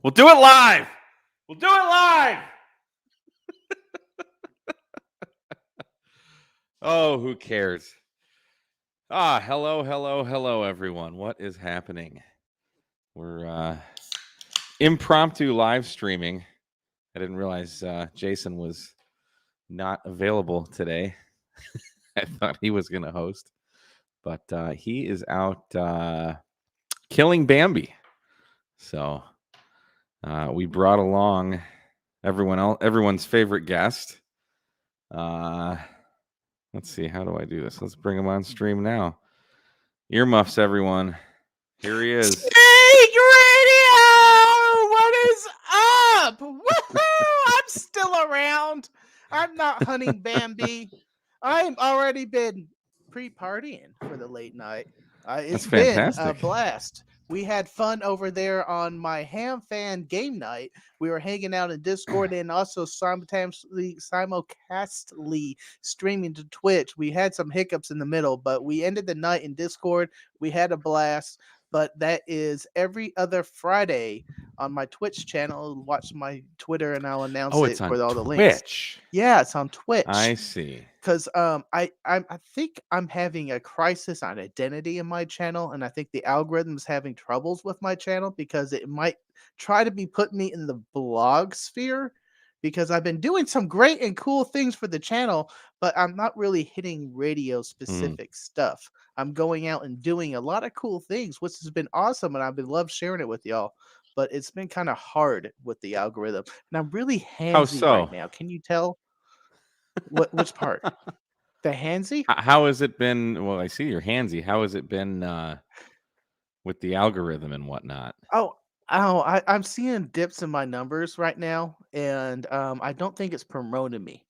We'll do it live. We'll do it live. Oh, who cares? Hello, everyone. What is happening? We're impromptu live streaming. I didn't realize Jason was not available today. I thought he was going to host, but he is out killing Bambi. So we brought along everyone's favorite guest. Let's see, how do I do this? Let's bring him on stream now. Earmuffs, everyone. Here he is. Snake Radio! What is up? Woohoo! I'm still around. I'm not hunting Bambi. I've already been pre-partying for the late night. It's been a blast. We had fun over there on my Ham Fan game night. We were hanging out in Discord and also simulcastly streaming to Twitch. We had some hiccups in the middle, but we ended the night in Discord. We had a blast. But that is every other Friday on my Twitch channel. Watch my Twitter and I'll announce it for all the links. Yeah, it's on Twitch. I see. Because I think I'm having a crisis on identity in my channel, and I think the algorithm is having troubles with my channel because it might try to be putting me in the blog sphere. Because I've been doing some great and cool things for the channel, but I'm not really hitting radio-specific stuff. I'm going out and doing a lot of cool things, which has been awesome, and I've been love sharing it with y'all. But it's been kind of hard with the algorithm, and I'm really handsy right now. Can you tell? Which part? The handsy? How has it been? Well, I see you're handsy. How has it been with the algorithm and whatnot? I'm seeing dips in my numbers right now, and I don't think it's promoting me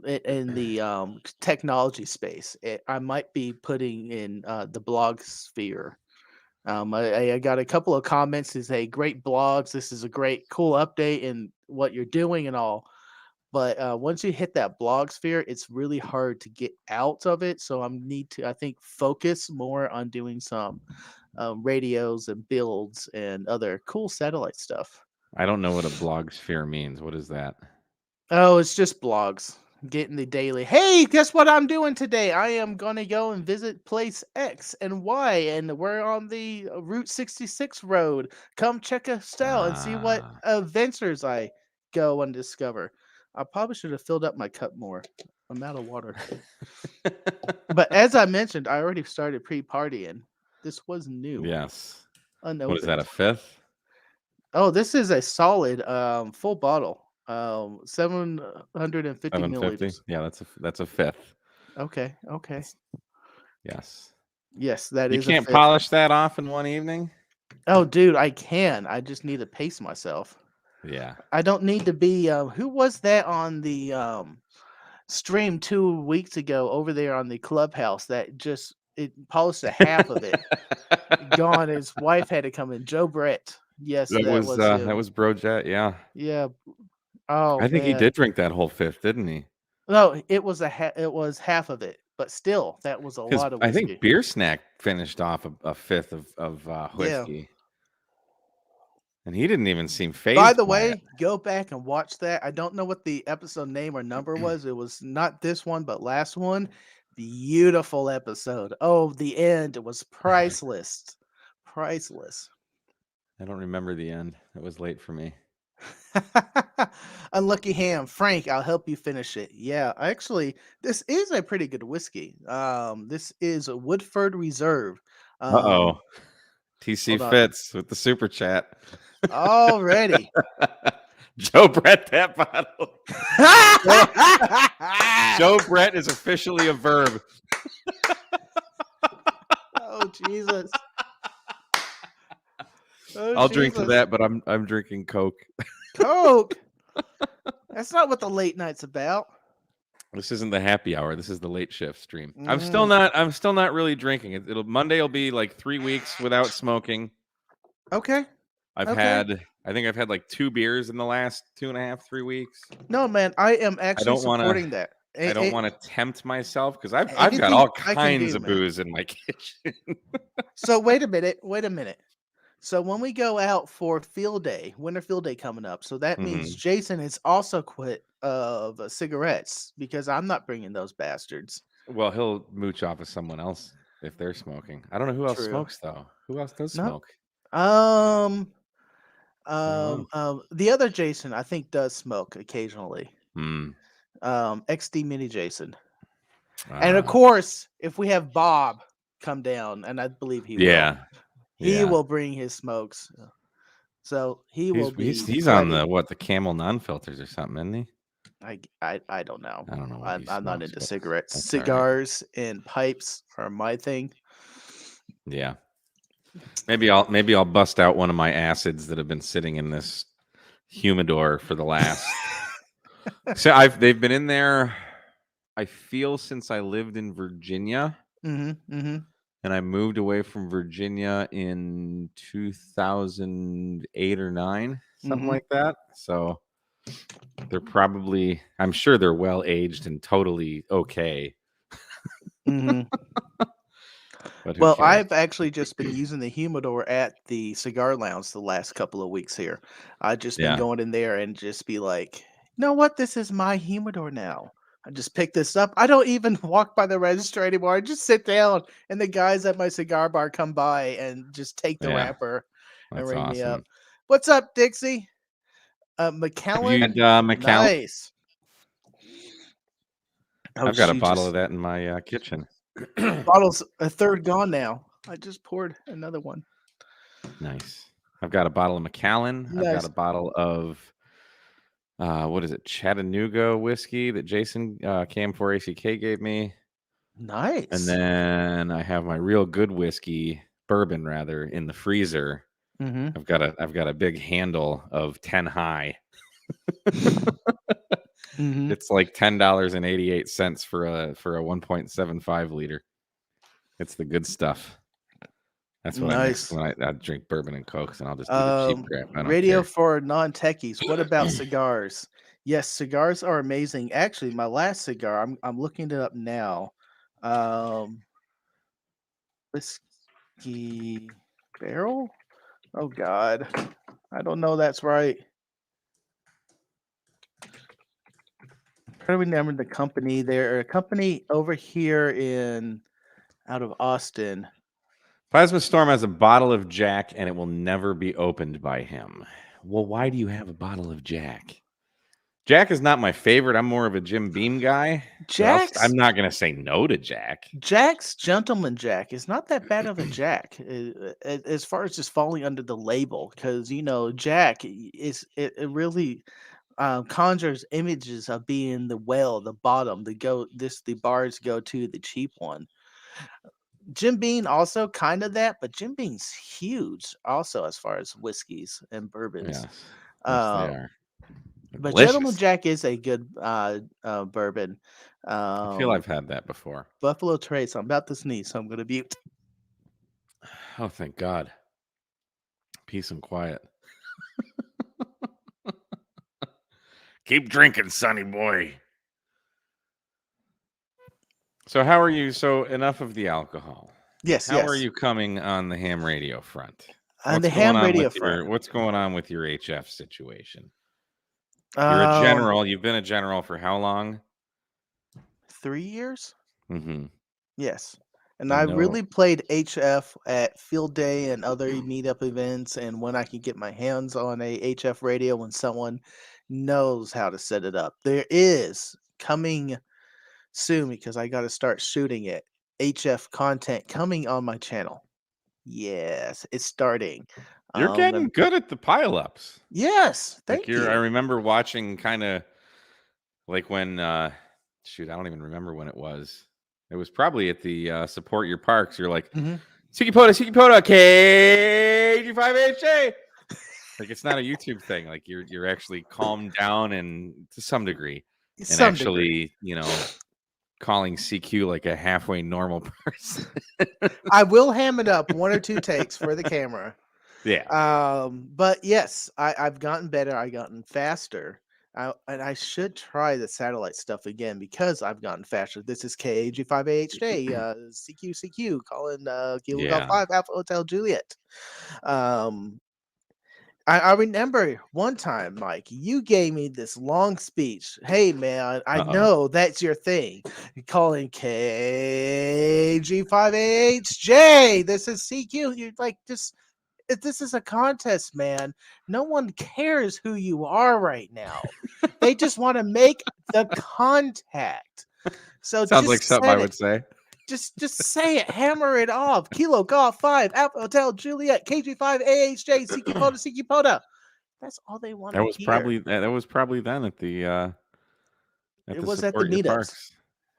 in the technology space. I might be putting in the blog sphere. I got a couple of comments that say, great blogs, this is a great, cool update in what you're doing and all. But once you hit that blog sphere, it's really hard to get out of it. So I need to, I think, focus more on doing some radios and builds and other cool satellite stuff. I don't know what a blog sphere means. What is that? Oh, it's just blogs. Getting the daily. Hey, guess what I'm doing today? I am going to go and visit place X and Y, and we're on the Route 66 road. Come check us out and see what adventures I go and discover. I probably should have filled up my cup more. I'm out of water. But as I mentioned, I already started pre-partying. This was new. Yes. Unopened. What is that, a fifth? Oh, this is a solid full bottle. 750 milliliters. Yeah, that's a fifth. Okay. Yes, that is. You can't polish that off in one evening? Oh, dude, I can. I just need to pace myself. Yeah. I don't need to be who was that on the stream 2 weeks ago over there on the Clubhouse that just it polished a half of it. Gone. His wife had to come in. Joe Brett. Yes, that was Brojet, yeah. Yeah. Oh, I think he did drink that whole fifth, didn't he? No, it was half of it, but still, that was a lot of whiskey. I think Beer Snack finished off a fifth of whiskey. Yeah. And he didn't even seem fazed. By the way, go back and watch that. I don't know what the episode name or number was. It was not this one, but last one. Beautiful episode. Oh, the end. It was priceless. Priceless. I don't remember the end. It was late for me. Unlucky Ham. Frank, I'll help you finish it. Yeah, actually, this is a pretty good whiskey. This is a Woodford Reserve. TC Fitz with the super chat. Already. Joe Brett, that bottle. Joe Brett is officially a verb. Oh, Jesus. I'll drink to that, but I'm drinking Coke. Coke? That's not what the late night's about. This isn't the happy hour. This is the late shift stream. I'm still not really drinking. Monday will be like 3 weeks without smoking. Okay. I think I've had like 2 beers in the last 2.5, 3 weeks. No, man, I am actually supporting that. I don't want to tempt myself because I've got all kinds of booze in my kitchen. So wait a minute. So when we go out for field day, winter field day coming up, so that means Hmm. Jason has also quit of cigarettes because I'm not bringing those bastards. Well, he'll mooch off of someone else if they're smoking. I don't know who else True. smokes though. Who else does No. smoke? Um. I don't know. The other Jason I think does smoke occasionally. Hmm. XD Mini Jason, and of Uh, course, if we have Bob come down, and I believe he will, yeah. he Yeah. will bring his smokes. So he will be He's on plenty. the Camel non-filters or something, isn't he? I don't know. I don't know what he I'm not smokes, into but cigarettes. that's all right. Cigars and pipes are my thing. Yeah. Maybe I'll bust out one of my acids that have been sitting in this humidor for the last. So they've been in there. I feel since I lived in Virginia, Mhm. and I moved away from Virginia in 2008 or 9, something Mhm. like that. So they're probably, I'm sure they're well aged and totally okay, Mhm. but who Well, cares? I've actually just been using the humidor at the cigar lounge the last couple of weeks here. I've just been Yeah. going in there and just be like, you know what? This is my humidor now. I just pick this up. I don't even walk by the register anymore. I just sit down and the guys at my cigar bar come by and just take the Yeah. wrapper and That's ring me up. awesome. What's up, Dixie? Have you had McAllen? Macallan? Nice. Oh, I've got a she bottle of just that in my kitchen. bottle's a third gone now. I just poured another one. Nice. I've got a bottle of Macallan. I've got a Nice. bottle of what is it? Chattanooga whiskey that Jason Cam 4 ACK gave me. And Nice. then I have my real good whiskey, bourbon rather, in the freezer. Mhm. I've got a big handle of 10 high. Mhm. It's like $10.88 for a 1.75 liter. It's the good stuff. That's what I mix Nice. when I drink bourbon and Cokes, and I'll just do the cheap crap. I don't Radio care. for non-techies. What about cigars? Yes, cigars are amazing. Actually, my last cigar, I'm looking it up now. Um, whiskey barrel? Oh God, I don't know. That's right. Try to remember the company. They're a company over here in out of Austin. Plasma Storm has a bottle of Jack, and it will never be opened by him. Well, why do you have a bottle of Jack? Jack is not my favorite. I'm more of a Jim Beam guy, but I'm Jack's not going to say no to Jack. Jack's Gentleman Jack is not that bad of a Jack as far as just falling under the label because Jack it really conjures images of being the well, the bottom, the bars go to the cheap one. Jim Beam also kind of that, but Jim Beam's huge also as far as whiskeys and bourbons. Yes, yes, they Um, are. They're but Gentleman delicious. Jack is a good bourbon. I feel Um, I've had that before. Buffalo Trace. I'm about to sneeze, so I'm gonna mute. Oh, thank God. Peace and quiet. Keep drinking, sonny boy. So, how are you? So, enough of the alcohol. Yes, How are yes. you coming on the ham radio front? On the ham radio front. What's going on with your HF situation? You're a Um, general. You've been a general for how long? 3 years? Mm-hmm. Yes. And I And no, really played HF at field day and other meetup events. And when I can get my hands on a HF radio, when someone knows how to set it up, there is coming soon because I got to start shooting it. HF content coming on my channel. Yes, it's starting. you're getting And good at the pileups. yes, Like thank I you. remember watching kind of like when shoot, I don't even remember when it was. It was probably at the support your parks. You're like, Hmm. Sikipota, KG5HA. Like it's not a YouTube thing. Like you're actually calmed down and to some degree, and Some degree. actually, calling CQ like a halfway normal person. I will ham it up 1 or 2 takes for the camera. Yeah. But yes, I've gotten better. I've gotten faster. And I should try the satellite stuff again because I've gotten faster. This is KAG5AHJ, CQ, calling Kilo Golf Yeah. 5, Alpha Hotel Juliet. Um, I remember one time, Mike, you gave me this long speech. Hey, man, I Uh-oh. know that's your thing. You're calling KG5AHJ. This is CQ. You're like, just this is a contest, man. No one cares who you are right now. They just want to make the contact. So Sounds like just something I set it. would say. Just say it. Hammer it off. Kilo Golf 5, Alpha Hotel Juliet, KG5 AHJ, CQ Pota, CQ Pota. That's all they want to hear. That was probably then at It the was at the Support Your meetups. Parks.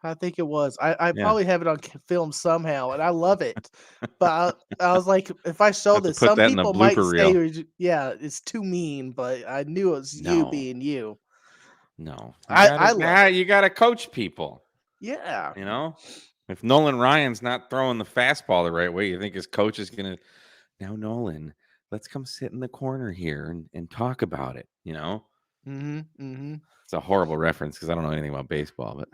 I think it was. I Yeah. probably have it on film somehow, and I love it. But I was like, if I I show have to this, put some that in the people might blooper say, reel. "Yeah, it's too mean." But I knew it was you No. being you. No. I love it. You gotta coach people, Yeah. you know? If Nolan Ryan's not throwing the fastball the right way, you think his coach is gonna now Nolan, let's come sit in the corner here and talk about it, you know? Mm-hmm. It's a horrible reference because I don't know anything about baseball, but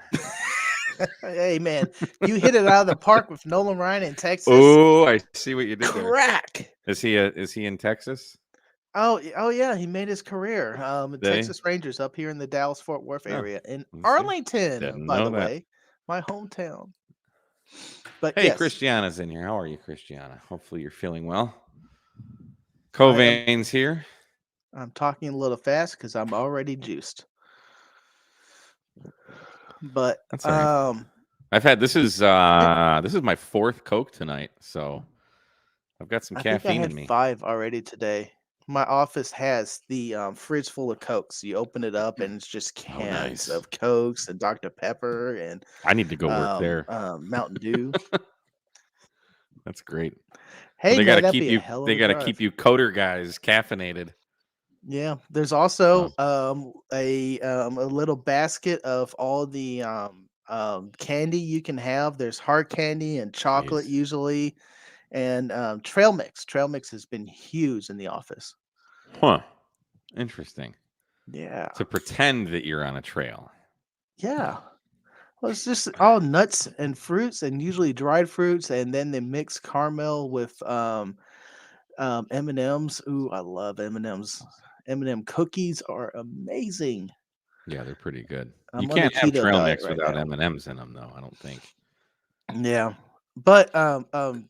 Hey, man, you hit it out of the park with Nolan Ryan in Texas. oh, I see what you did there. Crack. Is he in Texas? Oh yeah, he made his career. Did he? Texas Rangers up here in the Dallas Fort Worth Oh, area in let's see. Arlington, Didn't by know the that. way, my hometown. But Hey, yes, Christiana's in here. How are you, Christiana? Hopefully you're feeling well. I am. Covan's here. I'm talking a little fast because I'm already juiced. But That's all right. I've had this is my fourth Coke tonight, so I've got some I think I caffeine had in me. 5 already today. My office has the fridge full of Cokes. You open it up and it's just Oh, cans nice. of Cokes and Dr. Pepper and I need to go work there. Mountain Dew. That's great. Well, Hey man, that'd be a hell of they a gotta keep drive. you coder guys caffeinated. Yeah, there's Oh, also a little basket of all the candy you can have. There's hard candy and chocolate jeez. usually, and trail mix. Trail mix has been huge in the office. Huh. Interesting. Yeah, To pretend that you're on a trail. yeah. Well, it's just all nuts and fruits, and usually dried fruits, and then they mix caramel with M&Ms. Ooh, I love M&Ms. M&M cookies are amazing. Yeah, they're pretty good. You I'm on the can't have keto trail diet mix right without now. M&Ms in them, though. I don't think. Yeah. But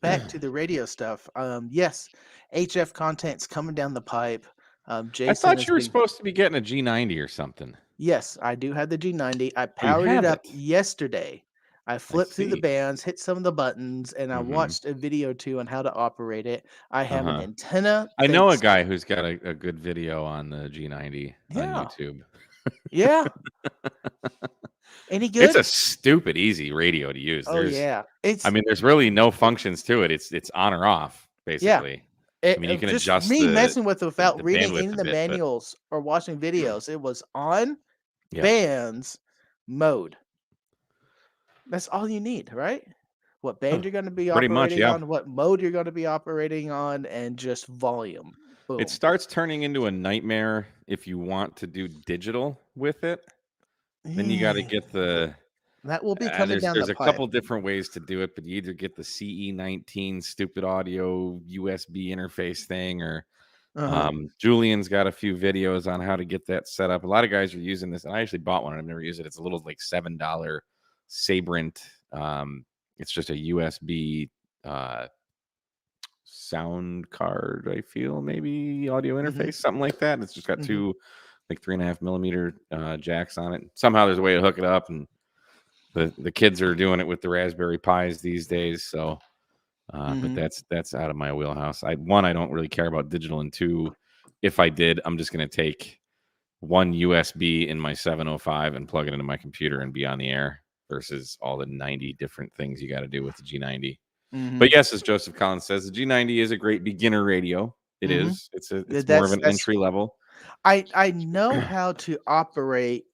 back to the radio stuff. Yes, HF content's coming down the pipe. I Jason thought has you were been supposed to be getting a G90 or something. yes, I do have the G90. I Oh, you powered it have up it. yesterday. I I flipped through the see. bands, hit some of the buttons, and I Mm-hmm. watched a video or two on how to operate it. I have an Uh-huh. antenna I know a that's guy who's got a good video on the G90 on yeah. YouTube. Yeah. Any It's good? a stupid easy radio to use. Oh yeah. There's really no functions to it. It's on or off, Yeah. basically. I mean, you can Just adjust me messing with it the without reading any bandwidth of a the bit, but manuals or watching videos. It was on yeah. bands mode. That's all you need, right? What Huh. band you're going to be Pretty much, operating yeah. on, what mode you're going to be operating on, and just volume. It Boom. starts turning into a nightmare if you want to do digital with it. Then you got to Yeah. get the That will be coming down the there's a pipe. couple different ways to do it, but you either get the CE19 stupid audio USB interface thing, or Uh-huh. Julian's got a few videos on how to get that set up. A lot of guys are using this, and I actually bought one. I've never used it. It's a little like $7 Sabrent. It's just a USB sound card. I feel maybe audio Mhm. interface, something like that. It's just got Mhm. two like 3.5 millimeter jacks on it. Somehow there's a way to hook it up, and the kids are doing it with the Raspberry Pis these days. So, but Mhm. that's out of my wheelhouse. I don't really care about digital, and two, if I did, I'm just going to take one USB in my 705 and plug it into my computer and be on the air versus all the 90 different things you got to do with the G90. But Mhm. yes, as Joseph Collins says, the G90 is a great beginner radio. It Mhm. is. Yeah, It's more of an that's entry level. I know how to operate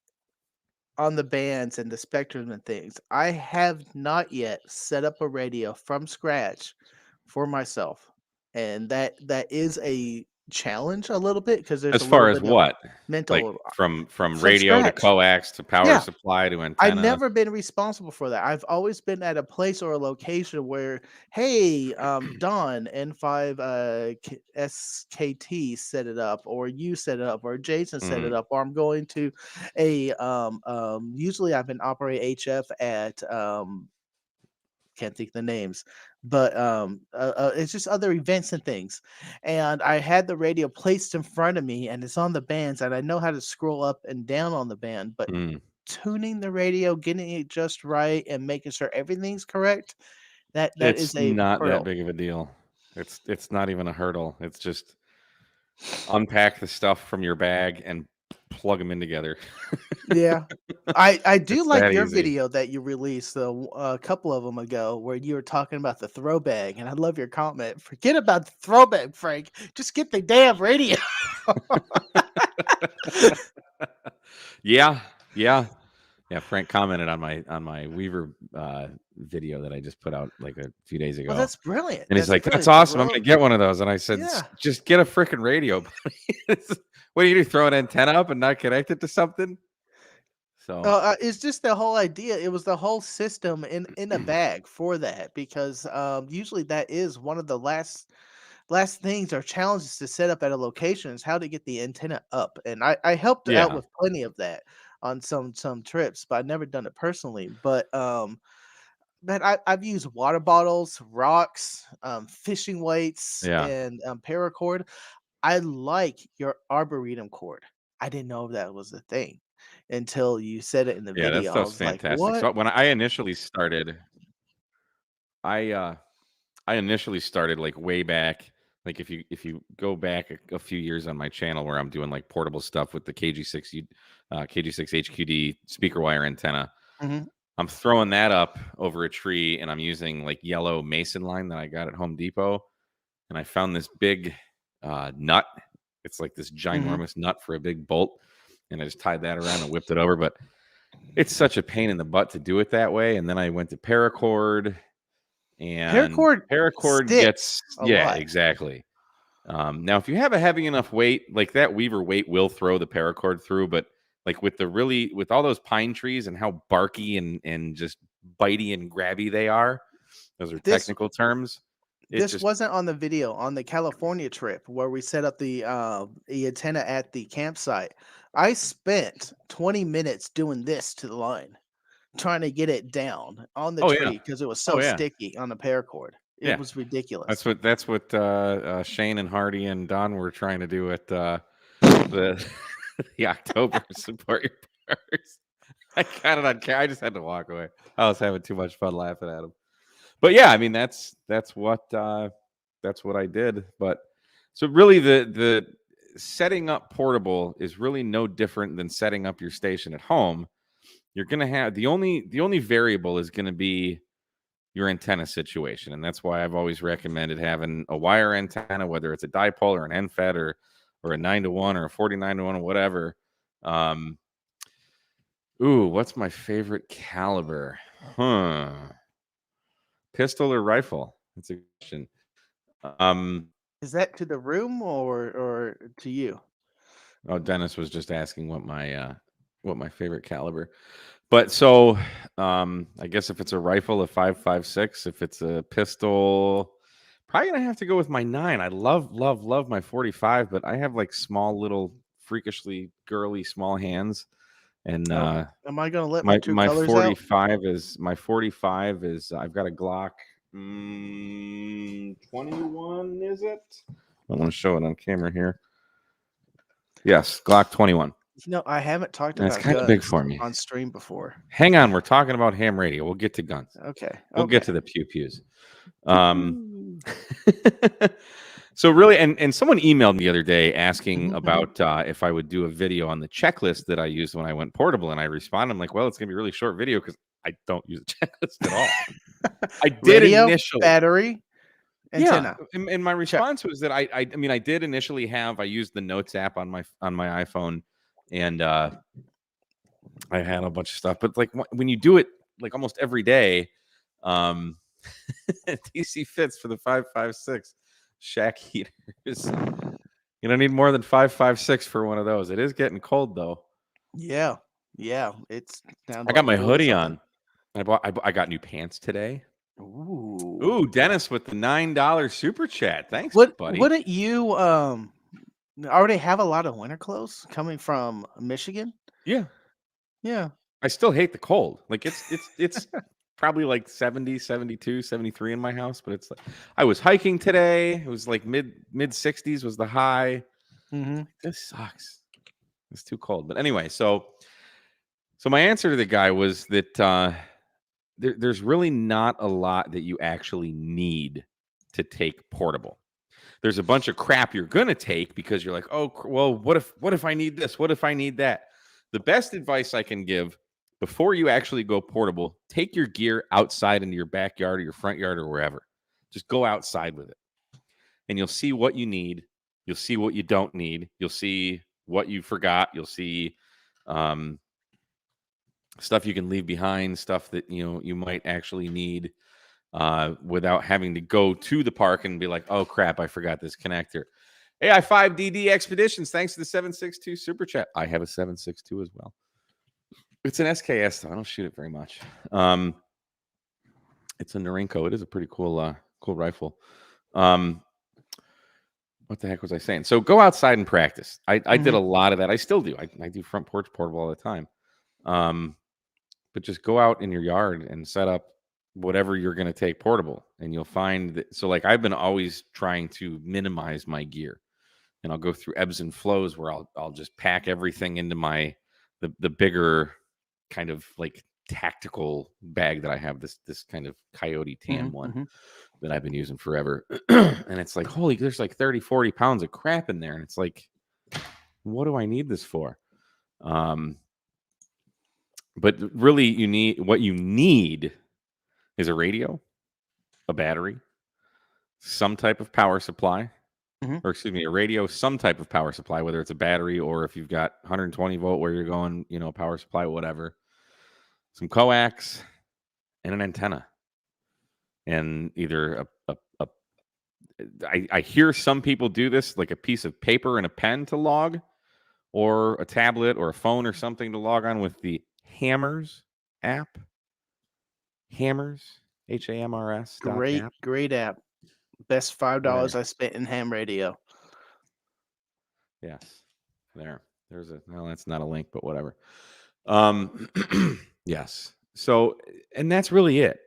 on the bands and the spectrum and things. I have not yet set up a radio from scratch for myself. And that is a challenge a little bit because there's As a little far as bit of what? Like mental from from radio to scratch. coax to power Yeah, supply to I've antenna. never been responsible for that. I've always been at a place or a location where, hey, Don N5 SKT set it up, or you set it up, or Jason set it Mm, up, or I'm going to a usually I've been operating HF at can't think the names, but it's just other events and things. And I had the radio placed in front of me, and it's on the bands, and I know how to scroll up and down on the band, but mm. tuning the radio, getting it just right, and making sure everything's correct, that is It's a not that hurdle. big of a deal. It's not even a hurdle. It's just unpack the stuff from your bag and plug them in together. Yeah. I do It's like that your easy. video that you released a couple of them ago where you were talking about the throwback, and I love your comment. Forget about the throwback, Frank. Just get the damn radio. Yeah, yeah, yeah. Frank commented on my Weaver video that I just put out like a few days Oh, ago, that's brilliant. and he's That's like, "That's brilliant. awesome. I'm gonna get one of those." And I said, Yeah. Just get a freaking radio, buddy." What do you do? Throw an antenna up and not connect it to something?" So, It's just the whole idea. It was the whole system in a bag for that because usually that is one of the last things or challenges to set up at a location is how to get the antenna up. And I helped out yeah, with plenty of that on some trips, but I've never done it personally. But I've used water bottles, rocks, fishing weights, yeah, and paracord. I like your arboretum cord. I didn't know that was a thing until you said it in the yeah. That video. I stuff's was like, fantastic. "What?" So when I initially started, I I initially started like way back. Like if you go back a few years on my channel where I'm doing like portable stuff with the KG6 HQD speaker wire antenna, Mhm. I'm throwing that up over a tree and I'm using like yellow mason line that I got at Home Depot, and I found this big nut. It's like this Mhm. ginormous nut for a big bolt, and I just tied that around and whipped it over. But it's such a pain in the butt to do it that way. And then I went to paracord, and Paracord paracord gets, sticks a yeah, lot. exactly. Now, if you have a heavy enough weight, like that Weaver weight will throw the paracord through, but like with all those pine trees and how barky and just bitey and grabby they are, those are This technical terms. It this just wasn't on the video on the California trip where we set up the antenna at the campsite. I spent 20 minutes doing this to the line, trying to get it down on the oh yeah, tree because it was oh so yeah, sticky on the paracord. It yeah. was ridiculous. That's what Shane and Hardy and Don were trying to do at the the October support your powers. I got it on camera. I just had to walk away. I was having too much fun laughing at him. But yeah, I mean that's what I did. But so really the setting up portable is really no different than setting up your station at home. You're gonna have the only variable is gonna be your antenna situation, and that's why I've always recommended having a wire antenna, whether it's a dipole or an NFET or a 9-to-1 or a 49-to-1 or whatever. Um, what's my favorite caliber? Huh. Pistol or rifle? That's a question. Um, Is that to the room or to you? oh, Dennis was just asking what my favorite caliber. But so I guess if it's a rifle, a 5.56. If it's a pistol, probably gonna have to go with my 9. I love my 45, but I have like small little freakishly girly small hands. And Oh, am I gonna let my my true my colors out? 45 is I've got a Glock 21, is it? I want to show it on camera here. Yes, Glock 21. I haven't talked And it's about kind of big guns for me. on stream before. Hang on, we're talking about ham radio. We'll get to guns. Okay. We'll get Okay. to the pew pews. Pew Um, pew. so really, and someone emailed me the other day asking Mhm, mhm. about if I would do a video on the checklist that I used when I went portable, and I responded, I'm like, well, it's gonna be a really short video because I don't use a checklist at all. I did Radio, initially. battery, Yeah, antenna. and my Check. response was that I mean I did initially I used the Notes app on my iPhone, and I had a bunch of stuff, but like when you do it like almost every day, um, DC fits for the 5.56 shack heaters. You don't need more than 5.56 for one of those. It is getting cold though. Yeah. Yeah. It's down to I got like my 40 hoodie something. on. I got new pants today. Ooh. Ooh, Dennis with the $9 super chat. Thanks, What buddy. wouldn't you already have a lot of winter clothes coming from Michigan? Yeah. Yeah. I still hate the cold. Like it's probably like 70, 72, 73 in my house, but it's like I was hiking today. It was like mid 60s was the high. Mm-hmm. This sucks. It's too cold. But anyway, so my answer to the guy was that there's really not a lot that you actually need to take portable. There's a bunch of crap you're going to take because you're like, "Oh, well, what if I need this? What if I need that?" The best advice I can give before you actually go portable, take your gear outside into your backyard or your front yard or wherever. Just go outside with it. And you'll see what you need. You'll see what you don't need. You'll see what you forgot. You'll see um, stuff you can leave behind, stuff that you might actually need without having to go to the park and be like, oh crap, I forgot this connector. AI5DD Expeditions, thanks to the 762 super chat. I have a 762 as well. It's an SKS though. I don't shoot it very much. It's a Norinco. It is a pretty cool rifle. What the heck was I saying? So go outside and practice. I did a lot of that. I still do. I do front porch portable all the time. But just go out in your yard and set up whatever you're going to take portable, and you'll find that. So like I've been always trying to minimize my gear, and I'll go through ebbs and flows where I'll just pack everything into my the bigger kind of like tactical bag that I have, this kind of coyote tan one Mm-hmm. that I've been using forever. And it's like, holy, there's like 30-40 pounds of crap in there, and it's like, what do I need this for? But really, what you need is a radio, a battery, some type of power supply, Mm-hmm. or excuse me, a radio, some type of power supply, whether it's a battery or if you've got 120 volt where you're going, power supply, whatever, some coax, and an antenna. And either I hear some people do this, like a piece of paper and a pen to log, or a tablet or a phone or something to log on with the Hammers app. Hammers, HAMRS Great, app. great app. Best $5 There. I spent in ham radio. Yes. There's no, that's not a link, but whatever. Yes. So, and that's really it.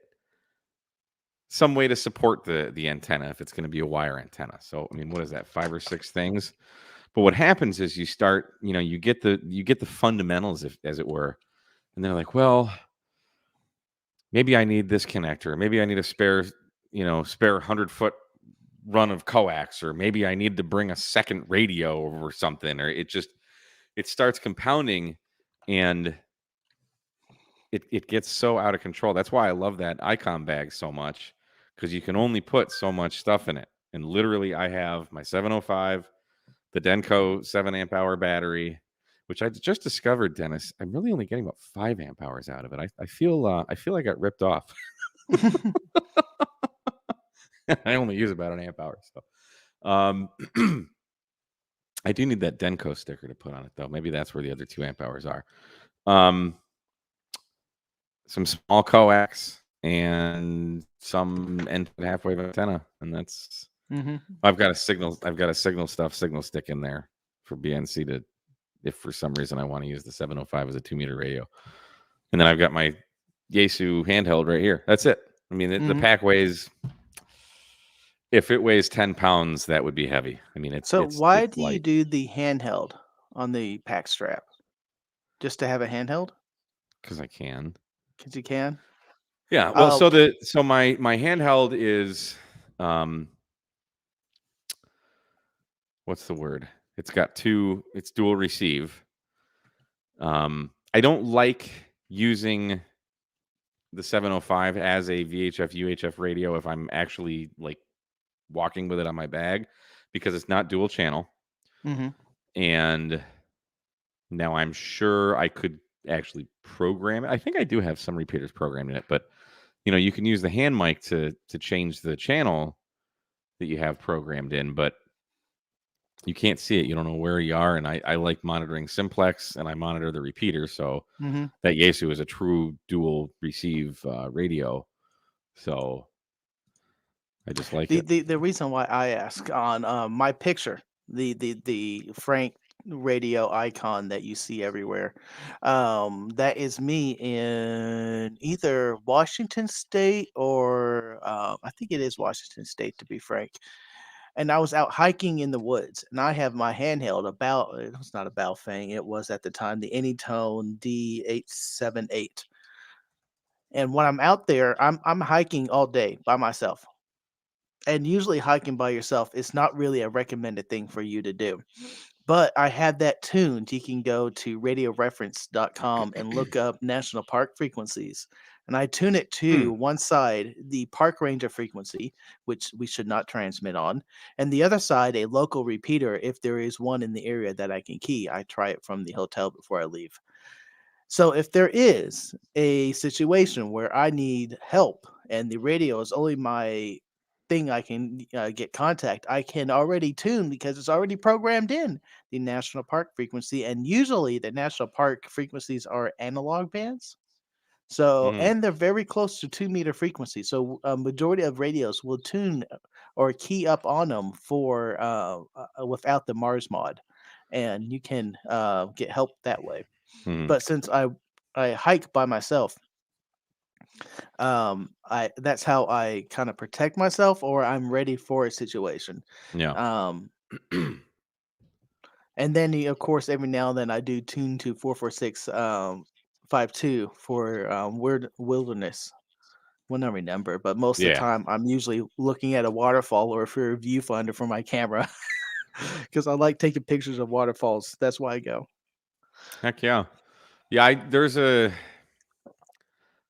Some way to support the antenna if it's going to be a wire antenna. So, I mean, what is that? 5 or 6 things. But what happens is you start, you get the fundamentals, as it were, and they're like, well, maybe I need this connector. Maybe I need a spare 100-foot run of coax, or maybe I need to bring a second radio or something, or it starts compounding, and it gets so out of control. That's why I love that Icon bag so much, because you can only put so much stuff in it. And literally, I have my 705, the Denko 7 amp hour battery, which I just discovered, Dennis. I'm really only getting about 5 amp hours out of it. I feel I got ripped off. I only use about an amp hour. So, I do need that Denko sticker to put on it, though. Maybe that's where the other 2 amp hours are. Some small coax and some end halfwave antenna, and that's. Mm-hmm. I've got a signal stick in there for BNC to, if for some reason I want to use the 705 as a 2-meter radio, and then I've got my Yaesu handheld right here. That's it. I mean, the pack weighs. If it weighs 10 pounds, that would be heavy. I mean, So it's why do you light do the handheld on the pack strap? Just to have a handheld? because I can. Because you can? Yeah. Well, Oh, so my handheld is, what's the word? It's dual receive. I don't like using the 705 as a VHF UHF radio if I'm actually like walking with it on my bag, because it's not dual channel. mhm. And now I'm sure I could actually program it. I think I do have some repeaters programmed in it, but you can use the hand mic to change the channel that you have programmed in, but you can't see it. You don't know where you are. And I like monitoring simplex, and I monitor the repeater. So Mm-hmm. that Yaesu is a true dual receive radio. So I just like it. The reason why I ask on my picture, the Frank radio icon that you see everywhere, that is me in either Washington State or I think it is Washington State to be frank. And I was out hiking in the woods, and I have my handheld about it was not a Baofeng, it was at the time the Anytone D878. And when I'm out there, I'm hiking all day by myself. And usually hiking by yourself is not really a recommended thing for you to do. But I had that tuned. You can go to radioreference.com and look up national park frequencies. And I tune it Hmm. to one side, the park ranger frequency, which we should not transmit on, and the other side, a local repeater if there is one in the area that I can key. I try it from the hotel before I leave. So if there is a situation where I need help and the radio is only my thing I can get contact, I can already tune because it's already programmed in the national park frequency. And usually the national park frequencies are analog bands. So, Mm, and they're very close to 2 meter frequency. So, a majority of radios will tune or key up on them for without the Mars mod, and you can get help that way. mm, But since I hike by myself, I that's how I kind of protect myself, or I'm ready for a situation. yeah. Um, and then of course every now and then I do tune to 446 52 for weird wilderness when I remember. But most of the Yeah. time I'm usually looking at a waterfall or for a viewfinder for my camera because I like taking pictures of waterfalls. That's why I go. Heck yeah. Yeah.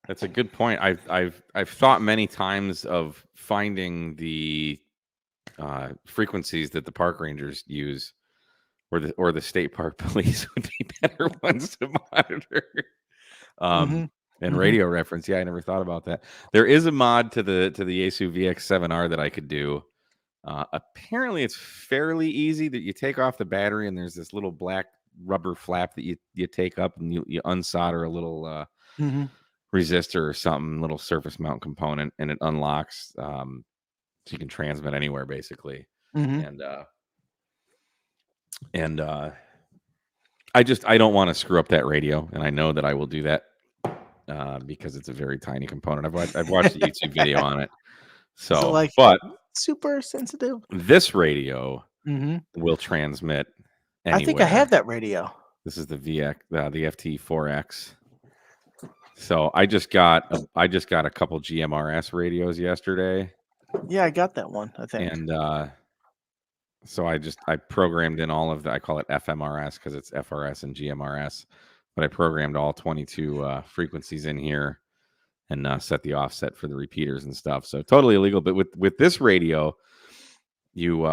That's a good point. I've thought many times of finding the frequencies that the park rangers use, or the state park police would be better ones to monitor. Um, Mm-hmm. and Mm-hmm. radio reference, yeah, I never thought about that. There is a mod to the Yaesu VX7R that I could do. Apparently, it's fairly easy. That you take off the battery, and there's this little black rubber flap that you take up, and you unsolder a little Mm-hmm. resistor or something, little surface mount component, and it unlocks. So you can transmit anywhere basically. Mm-hmm. And and I don't want to screw up that radio, and I know that I will do that because it's a very tiny component. I've watched a YouTube video on it. Is it So, like but super sensitive? this radio Mm-hmm. will transmit I think I anywhere. have that radio. This is the the FT4X. So I just got a couple GMRS radios yesterday, Yeah, I got that one, I think. and so I programmed in all of the, I call it FMRS because it's FRS and GMRS, but I programmed all 22 frequencies in here and set the offset for the repeaters and stuff. So totally illegal. But with this radio, you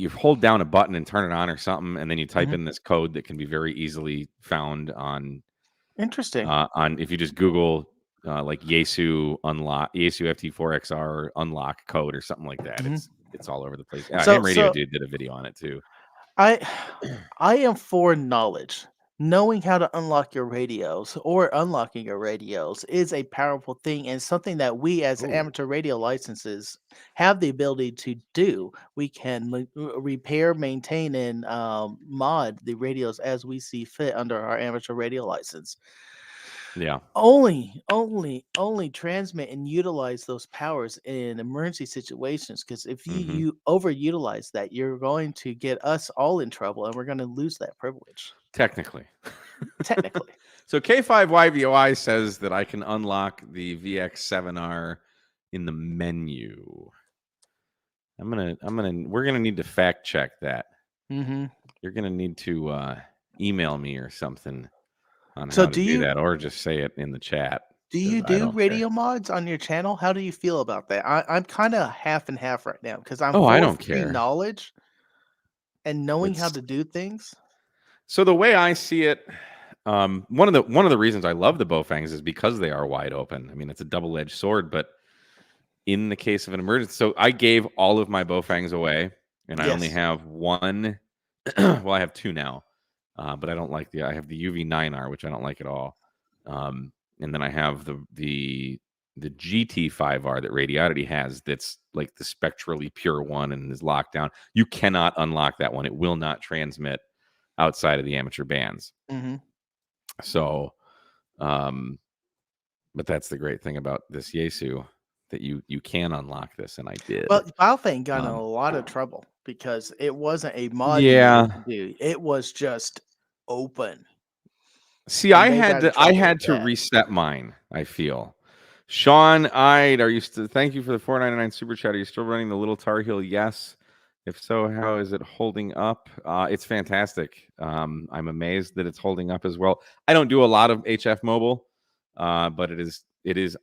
hold down a button and turn it on or something, and then you type Mhm. in this code that can be very easily found Interesting. on if you just Google like Yaesu FT4XR unlock code or something like that. Mhm. It's all over the place. So Ham Radio so Dude did a video on it too. I I am for knowledge. Knowing how to unlock your radios or unlocking your radios is a powerful thing and something that we as Ooh. amateur radio licenses have the ability to do. We can repair, maintain, and mod the radios as we see fit under our amateur radio license. Yeah. Only transmit and utilize those powers in emergency situations. Because if Hmm. you overutilize that, you're going to get us all in trouble, and we're going to lose that privilege. Technically. Technically. So K5YVOI says that I can unlock the VX7R in the menu. We're gonna need to fact check that. Mm-hmm. You're gonna need to email me or something on So how to do that, or just say it in the chat do because you I do don't care. radio mods on your channel? How do you feel about that? I'm kind of half and half right now because I'm Oh, I for don't free care. knowledge and knowing how It's to do things. so the way I see it. One of the reasons I love the Baofengs is because they are wide open. I mean, it's a double-edged sword, but in the case of an emergency, so I gave all of my Baofengs away and I only Yes. have one. Well, I have two now, but I don't like I have the UV9R, which I don't like at all. And then I have the GT5R that Radiodity has. That's like the spectrally pure one and is locked down. You cannot unlock that one. It will not transmit outside of the amateur bands. Mm-hmm. So, but that's the great thing about this Yaesu, that you can unlock this, and I did. Well, Baofeng got in Um, a lot of trouble because it wasn't a mod you Yeah. needed to do. It was just open. See, And I they got in trouble had with to that. reset mine, I feel. Sean Ide, are you still, thank you for the 4.99 super chat. Are you still running the Little Tar Heel? Yes. If so, how is it holding up? It's fantastic. I'm amazed that it's holding up as well. I don't do a lot of HF mobile, but it is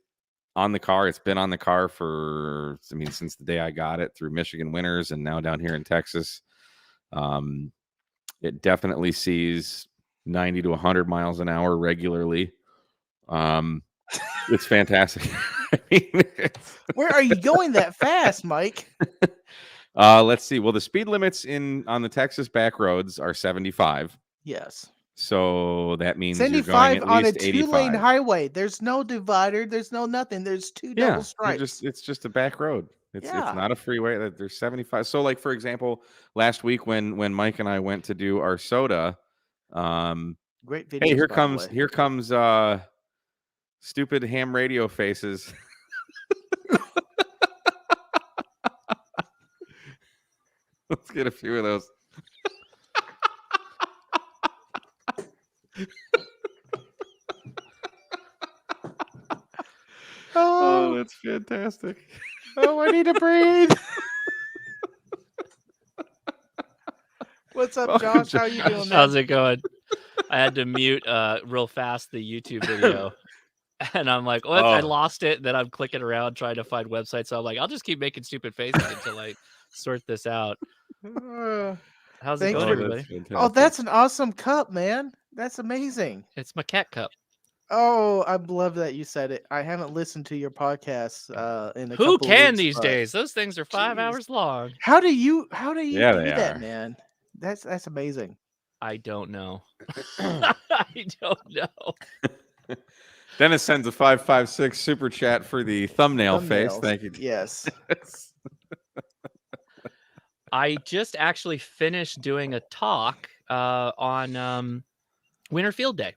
on the car. It's been on the car for, I mean, since the day I got it, through Michigan winters and now down here in Texas. It definitely sees 90 to 100 miles an hour regularly. It's fantastic. I mean, Where are you going that fast, Mike? Let's see. Well, the speed limits on the Texas back roads are 75. Yes. So that means you're going 75 at on a least 2-lane 85. highway. There's no divider. There's no nothing. There's two double stripes. It's just a back road. It's Yeah. not a freeway. There's 75. So, like, for example, last week when Mike and I went to do our soda, Great videos. hey, by the way. here comes stupid ham radio faces. Let's get a few of those. Oh, that's fantastic. Oh, I need to breathe. What's up, Welcome, Josh? How you Josh. doing, man? How's it going? I had to mute real fast the YouTube video. And I'm like, well, I lost it. Then I'm clicking around trying to find websites. So I'm like, I'll just keep making stupid faces until I sort this out. How's it Thank going, you. everybody? Oh, that's an awesome cup, man. That's amazing. It's my cat cup. Oh, I love that you said it. I haven't listened to your podcast in a Who couple can weeks, these but days? Those things are 5 Jeez. hours long. How do you Yeah, do they that, are. man? That's amazing. I don't know. I don't know. Dennis sends a 556 super chat for the thumbnail face. Thumbnails. Thank you. Yes. I just actually finished doing a talk on Winter Field Day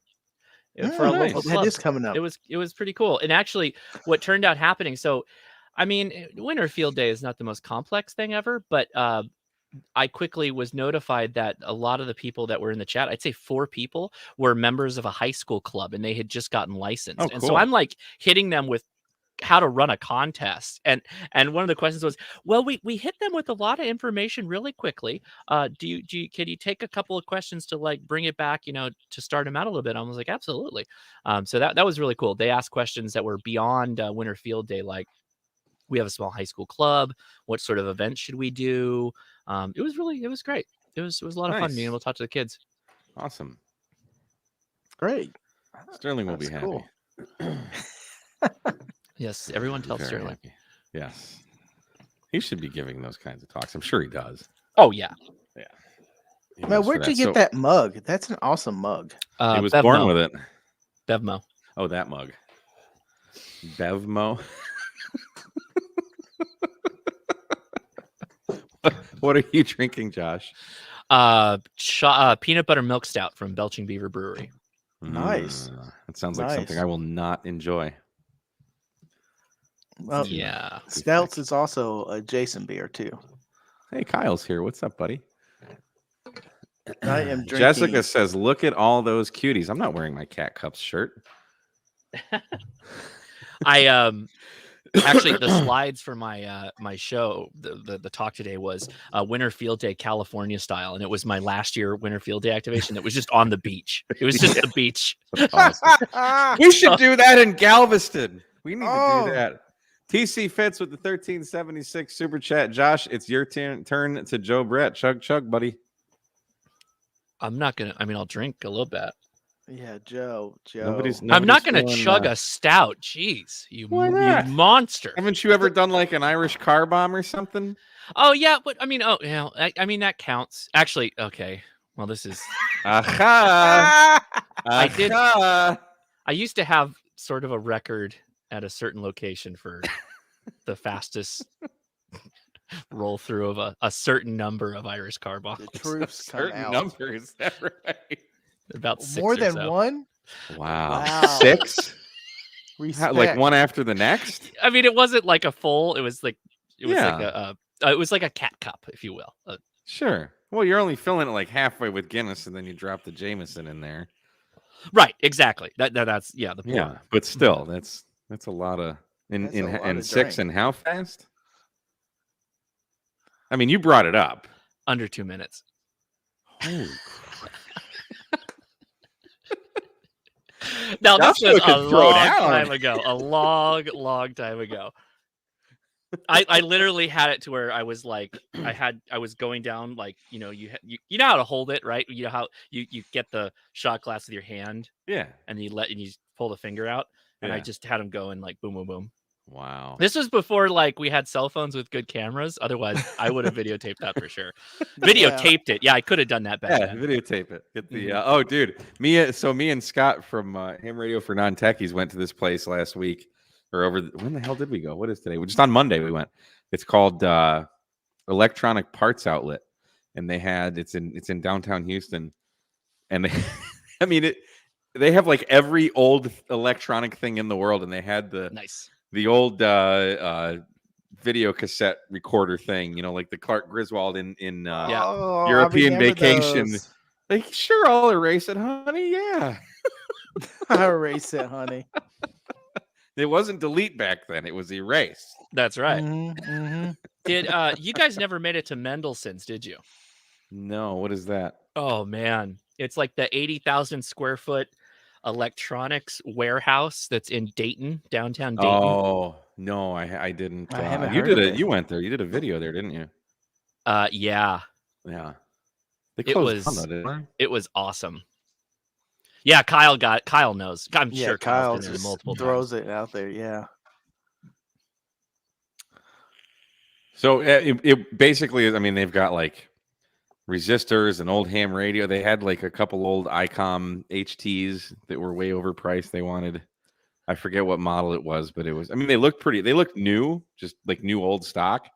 for a local club. That is coming up. It was pretty cool. And actually, what turned out happening. So, I mean, Winter Field Day is not the most complex thing ever, but I quickly was notified that a lot of the people that were in the chat, I'd say 4 people, were members of a high school club, and they had just gotten licensed. Oh, and cool. so I'm like hitting them with how to run a contest, and one of the questions was, well, we hit them with a lot of information really quickly. Can you take a couple of questions to like bring it back, to start them out a little bit? I was like, absolutely. So that was really cool. They asked questions that were beyond Winter Field Day, like, we have a small high school club, what sort of events should we do? It was great. It was a lot of fun being able to talk to the kids. Awesome. Great. Sterling will be happy. Cool. Yes, everyone tells Very Sterling. happy. Yes. He should be giving those kinds of talks. I'm sure he does. Oh, yeah. Yeah. Now, where'd you get that mug? That's an awesome mug. He was born with it. Bevmo. Oh, that mug. Bevmo. What are you drinking, Josh? Peanut butter milk stout from Belching Beaver Brewery. Nice. That sounds like something I will not enjoy. Well, yeah. Stouts is also a Jason beer too. Hey, Kyle's here. What's up, buddy? I am drinking. Jessica says, "Look at all those cuties." I'm not wearing my Cat Cups shirt. I actually, the slides for my my show, the talk today was Winter Field Day California style, and it was my last year Winter Field Day activation. It was just on the beach. It was just the beach. Awesome. We should do that in Galveston. We need to do that. TC Fitz with the 1376 super chat. Josh, it's your turn to Joe Brett. Chug, buddy. I'm not gonna. I mean, I'll drink a little bit. Yeah, Joe. Nobody's I'm not going to feeling, chug a stout. Jeez, Why you not? monster. Haven't you ever done like an Irish car bomb or something? Oh yeah, but I mean, I mean that counts. Actually, okay. Well, this is. Aha! I did. Aha! I used to have sort of a record at a certain location for the fastest roll through of a certain number of Irish car bombs. The truths come Certain out. number, is that right? About 6 More or than so. one? Wow. Wow. 6? Respect. Like one after the next? I mean, it wasn't like a full. It was like Yeah. it was like a cat cup, if you will. Sure. Well, you're only filling it like halfway with Guinness, and then you drop the Jameson in there. Right. Exactly. That's the point. Yeah, but still, that's a lot of That's a lot in of 6 drink. and how fast? I mean, you brought it up. Under 2 minutes. Holy Now this was could a throw long down. time ago. A long time ago. I literally had it to where I was like, I was going down like, you know how to hold it, right? You know how you get the shot glass with your hand Yeah. and you pull the finger out, and I Yeah. just had them going like boom, boom, boom. Wow. This was before like we had cell phones with good cameras. Otherwise, I would have videotaped that for sure. Videotaped it. Yeah, I could have done that back Yeah, then. videotape it. Get the oh, dude, me and Scott from Ham Radio for Non-Techies went to this place last week, or when the hell did we go? What is today? Just on Monday we went. It's called Electronic Parts Outlet, and it's in downtown Houston, and they, I mean they have like every old electronic thing in the world, and they had the old video cassette recorder thing, like the Clark Griswold in European Vacation. Those. Like, sure, I'll erase it, honey. Yeah. I'll erase it, honey. It wasn't delete back then. It was erase. That's right. Mm-hmm. Did you guys never made it to Mendelssohn's, did you? No, what is that? Oh man. It's like the 80,000 square foot electronics warehouse that's in Dayton, downtown Dayton. Oh, no, I didn't. I haven't you heard did of it. it. You went there. You did a video there, didn't you? Yeah. Yeah. They It closed was down, though, didn't they? it was awesome. Yeah, Kyle knows. I'm Yeah, sure Kyle Kyle's been there just multiple throws times. it out there. Yeah. So it basically is. I mean, they've got like resistors, an old ham radio. They had like a couple old ICOM HTs that were way overpriced. They wanted, I forget what model it was, but it was. I mean, they looked pretty. They looked new, just like new old stock.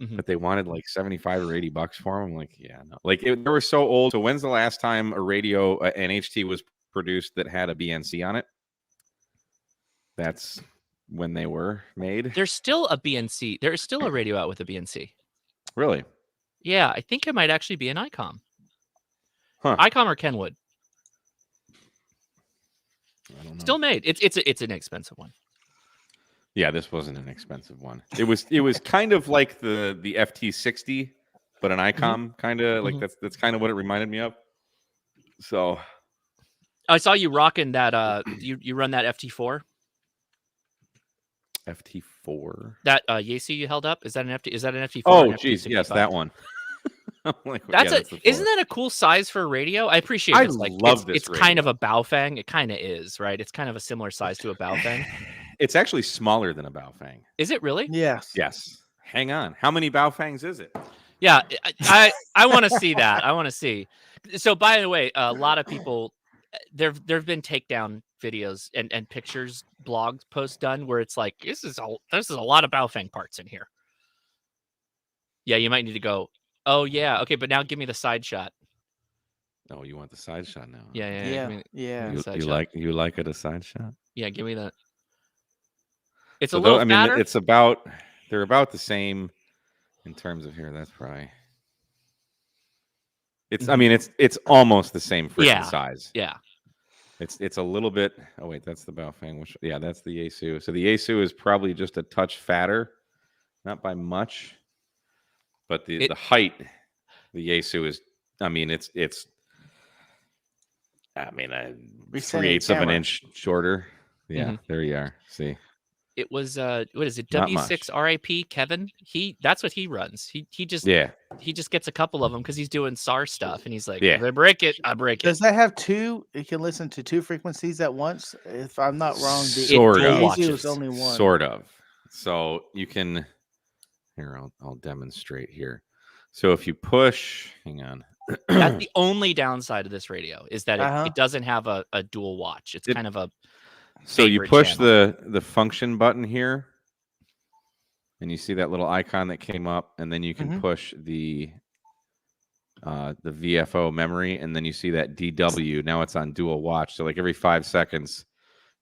Mhm. But they wanted like $75 or $80 for them. I'm like, yeah, no. Like they were so old. So when's the last time a radio, an HT was produced that had a BNC on it? That's when they were made. There's still a BNC. There is still a radio out with a BNC. Really? Yeah, I think it might actually be an ICOM. Huh. ICOM or Kenwood. I don't know. Still made. It's an expensive one. Yeah, this wasn't an expensive one. It was kind of like the FT60, but an ICOM kind of like that's kind of what it reminded me of. So I saw you rocking that. You run that FT4. FT4. That Yaesu you held up, is that an FT4? Oh, geez, yes, that one. I'm like, Isn't that a cool size for a radio? I appreciate it. It's kind of a Baofeng. It kind of is, right? It's kind of a similar size to a Baofeng. It's actually smaller than a Baofeng. Is it really? Yes. Yes. Hang on. How many Baofengs is it? Yeah, I want to see that. I want to see. So, by the way, a lot of people there've been takedown videos and pictures, blog posts done where it's like this is a lot of Baofeng parts in here. Yeah, you might need to go. Oh yeah, okay, but now give me the side shot. Oh, you want the side shot now? Yeah. You like it a side shot? Yeah, give me that. It's a little fatter. It's they're about the same in terms of here. That's probably. It's. I mean, it's almost the same freaking size. Yeah. It's a little bit. Oh wait, that's the Baofeng. That's the Yaesu. So the Yaesu is probably just a touch fatter, not by much, but the height, the Yaesu is. I mean, it's. I mean, 3/8 of an inch shorter. Yeah, there you are. See. it was what is it? Not much. W6 RIP Kevin. That's what he runs. He just gets a couple of them because he's doing SAR stuff, and he's like, Yeah. if I break it, I break it. Does that have two? You can listen to two frequencies at once. If I'm not wrong, the Sort dual of. watches. was only one. Sort of. So you can. Here, I'll demonstrate here. So if you push, hang on. That's the only downside of this radio is that it doesn't have a dual watch. It's kind of a. So you favorite push channel. the function button here, and you see that little icon that came up, and then you can push the VFO memory, and then you see that DW. Now it's on dual watch. So like every 5 seconds,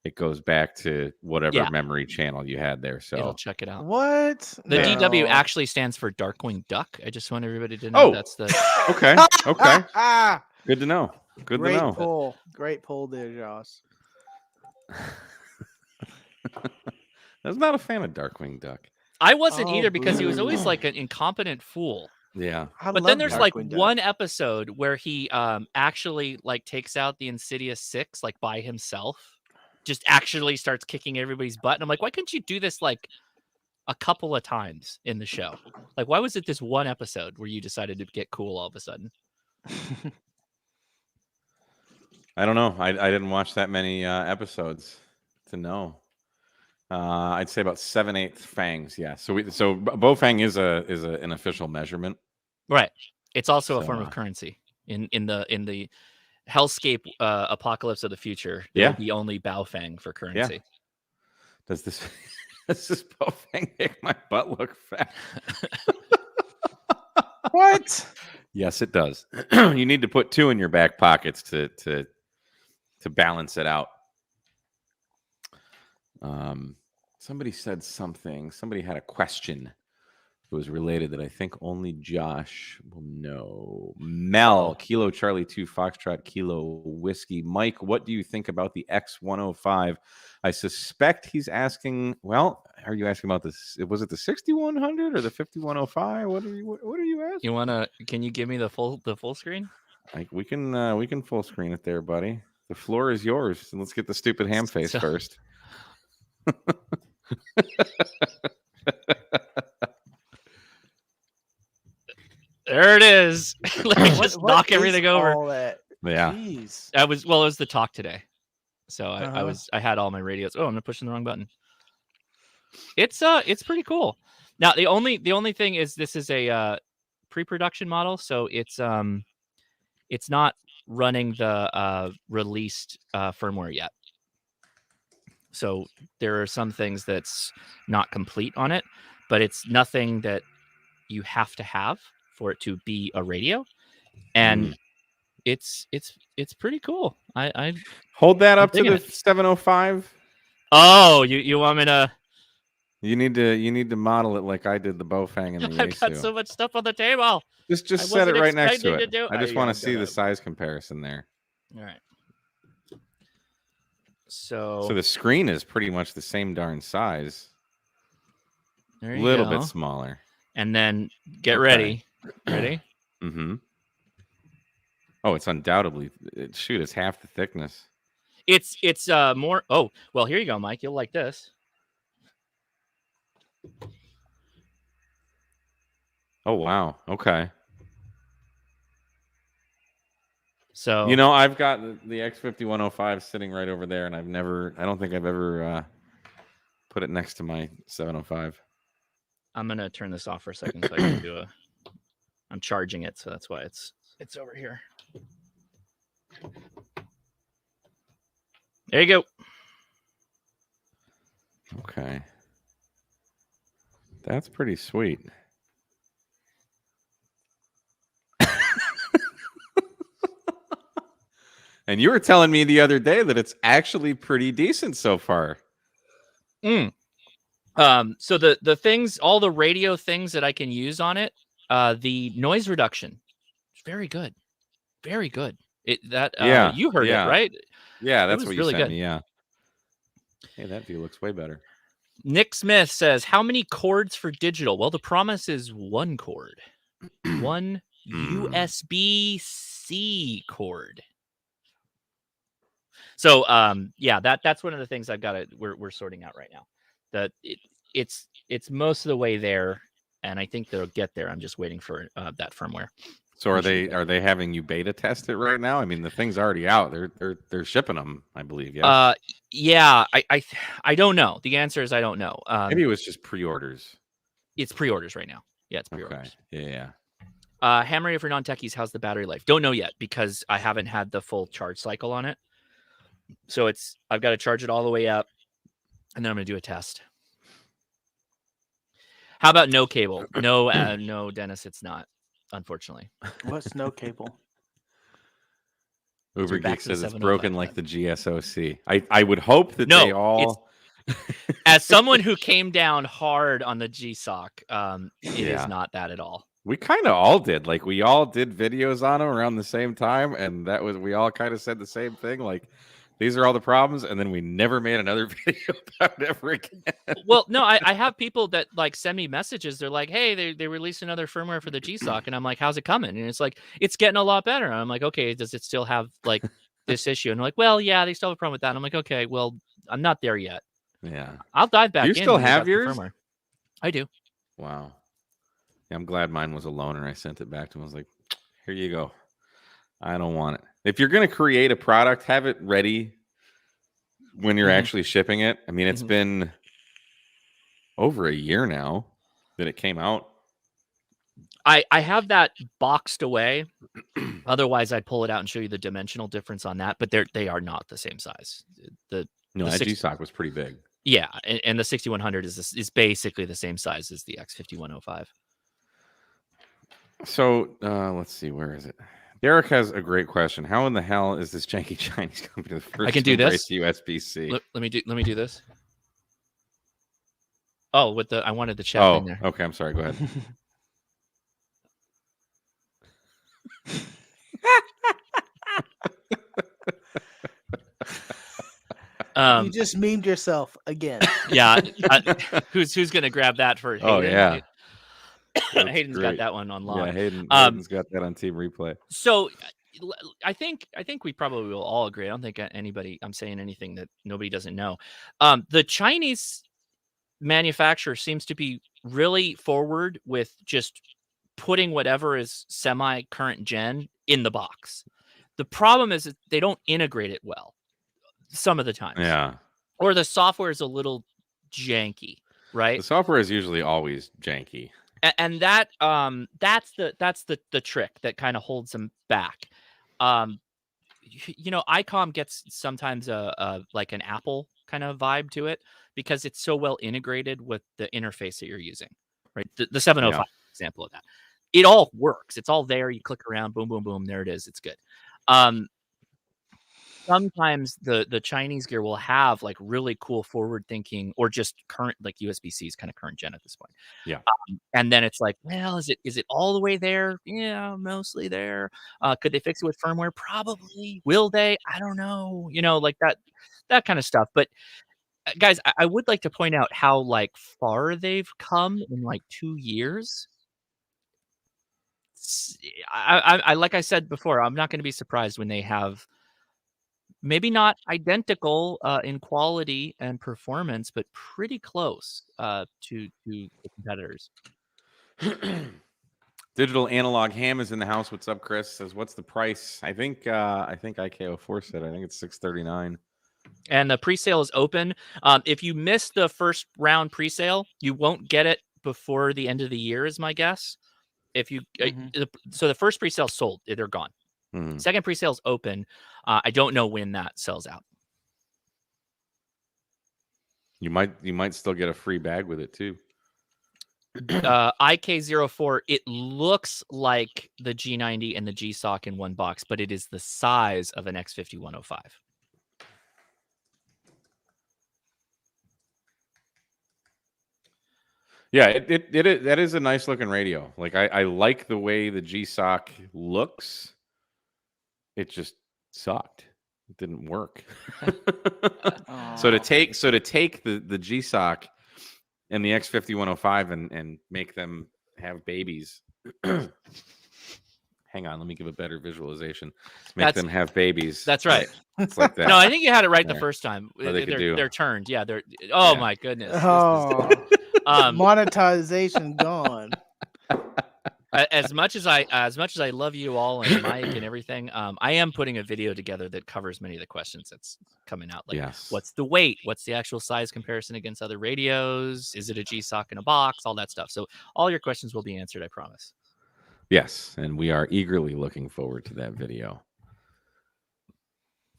it goes back to whatever memory channel you had there. So it'll check it out. What? The DW actually stands for Darkwing Duck. I just want everybody to know that's the. Okay. Good to know. Good to know. Pull. Great pull there, Josh. I was not a fan of Darkwing Duck. I wasn't either because he was always like an incompetent fool. Yeah. But then there's like one episode where he actually like takes out the Insidious 6 like by himself. Just actually starts kicking everybody's butt. And I'm like, why couldn't you do this like a couple of times in the show? Like, why was it this one episode where you decided to get cool all of a sudden? I don't know. I didn't watch that many episodes to know. I'd say about 7/8 fangs. Yeah. So Baofeng is an official measurement. Right. It's also a form of currency in the hellscape apocalypse of the future. There will be only Baofeng for currency. Yeah. Does this Baofeng make my butt look fat? What? Yes, it does. You need to put 2 in your back pockets to balance it out. Somebody said something. Somebody had a question that was related that I think only Josh will know. Mel, Kilo Charlie 2, Foxtrot Kilo Whiskey. Mike, what do you think about the X105? I suspect he's asking. Well, are you asking about this? Was it the 6100 or the 5105? What are you asking? You wanna? Can you give me the full screen? We can full screen it there, buddy. The floor is yours. And let's get the stupid ham face first. There it is. Let me just knock everything over. All that? Yeah. Jeez. It was the talk today. So I had all my radios. Oh, I'm pushing the wrong button. It's pretty cool. Now the only thing is this is a pre-production model, so it's not running the released firmware yet. So there are some things that's not complete on it, but it's nothing that you have to have for it to be a radio. And it's pretty cool. I hold that up to the 705. Oh, you want me to? You need to model it like I did the Baofeng and the Yaesu. I've got so much stuff on the table. Just set it right next to it. I just want to see the size comparison there. All right. So the screen is pretty much the same darn size. A little bit smaller. And then get ready. Ready? Mm-hmm. Oh, it's undoubtedly it's half the thickness. It's more. Oh, well, here you go, Mike. You'll like this. Oh wow. Okay. So I've got the X5105 sitting right over there, and I don't think I've ever put it next to my 705. I'm gonna turn this off for a second so I can do I'm charging it, so that's why it's over here. There you go. Okay. That's pretty sweet. And you were telling me the other day that it's actually pretty decent so far. So the things, all the radio things that I can use on it, the noise reduction, is very good. Very good. You heard it, right? Yeah, that's what you really sent good. me, yeah. Hey, that view looks way better. Nick Smith says, how many cords for digital? Well, the promise is one cord. One USB-C cord. So, that's one of the things we're sorting out right now. that it's most of the way there, and I think they'll get there. I'm just waiting for that firmware. So are they having you beta test it right now? I mean, the thing's already out. They're shipping them, I believe. Yes. Yeah. I don't know. The answer is I don't know. Maybe it was just pre-orders. It's pre-orders right now. Yeah, it's pre-orders. Okay. Yeah. Hammer for non-techies, how's the battery life? Don't know yet because I haven't had the full charge cycle on it. So I've got to charge it all the way up, and then I'm going to do a test. How about no cable? No, Dennis, it's not, unfortunately. What's no cable? Uber back Geek to the says it's 705 broken like the GSOC. I would hope that No, they all. As someone who came down hard on the GSOC, it Yeah. is not that at all. We kind of all did. Like, we all did videos on them around the same time, and we all kind of said the same thing. Like, these are all the problems, and then we never made another video about it ever again. Well, no, I have people that like send me messages. They're like, "Hey, they released another firmware for the GSOC," and I'm like, "How's it coming?" And it's like, "It's getting a lot better." And I'm like, "Okay, does it still have like this issue?" And they're like, "Well, yeah, they still have a problem with that." And I'm like, "Okay, well, I'm not there yet. Yeah. I'll dive back Do in." you still when we have got the yours? firmware. I do. Wow. Yeah, I'm glad mine was a loaner. I sent it back to him. I was like, here you go. I don't want it. If you're going to create a product, have it ready when you're actually shipping it. I mean, it's been over a year now that it came out. I have that boxed away. Otherwise, I'd pull it out and show you the dimensional difference on that. But they are not the same size. That GSOC was pretty big. Yeah, and the 6100 is basically the same size as the X5105. So let's see, where is it? Derek has a great question. How in the hell is this janky Chinese company the first I can do to embrace this. USB-C? Let me do this. Oh, I wanted the chat thing there. Okay, I'm sorry. Go ahead. You just memed yourself again. Yeah. Who's gonna grab that for Hayden? Oh yeah. Hayden's got that one on lock. Yeah, Hayden's got that on Team Replay. So I think we probably will all agree. I don't think I'm saying anything that nobody doesn't know. The Chinese manufacturer seems to be really forward with just putting whatever is semi-current gen in the box. The problem is that they don't integrate it well some of the times. Yeah. Or the software is a little janky, right? The software is usually always janky. And that's the trick that kind of holds them back. ICOM gets sometimes like an Apple kind of vibe to it because it's so well integrated with the interface that you're using, right? The 705 example of that. It all works. It's all there. You click around, boom, boom, boom. There it is. It's good. Sometimes the Chinese gear will have like really cool forward thinking or just current, like USB-C is kind of current gen at this point. Yeah. And then it's like, well, is it all the way there? Yeah, mostly there. Could they fix it with firmware? Probably. Will they? I don't know. Like that kind of stuff. But guys, I would like to point out how like far they've come in like 2 years. I like I said before, I'm not going to be surprised when they have maybe not identical in quality and performance, but pretty close to the competitors. Digital Analog Ham is in the house. What's up, Chris? Says, what's the price? I think IKO4 said. I think it's $639. And the pre-sale is open. If you miss the first round pre-sale, you won't get it before the end of the year, is my guess. If you so the first pre-sale sold, they're gone. Second pre-sale is open. I don't know when that sells out. You might still get a free bag with it too. IK04, it looks like the G90 and the GSOC in one box, but it is the size of an X5105. Yeah, that is a nice looking radio. Like I like the way the GSOC looks. It just sucked. It didn't work. So to take the GSOC and the X5105 and make them have babies hang on, let me give a better visualization. Make That's- them have babies. That's right. It's like that. No, I think you had it right the There. first time. Or they could do- They're turned. Yeah, they're. Oh Yeah. my goodness. This is- Oh, monetization gone. as much as I love you all and Mike and everything, I am putting a video together that covers many of the questions that's coming out. Like, Yes. what's the weight? What's the actual size comparison against other radios? Is it a G-Sock in a box? All that stuff. So all your questions will be answered, I promise. Yes, and we are eagerly looking forward to that video.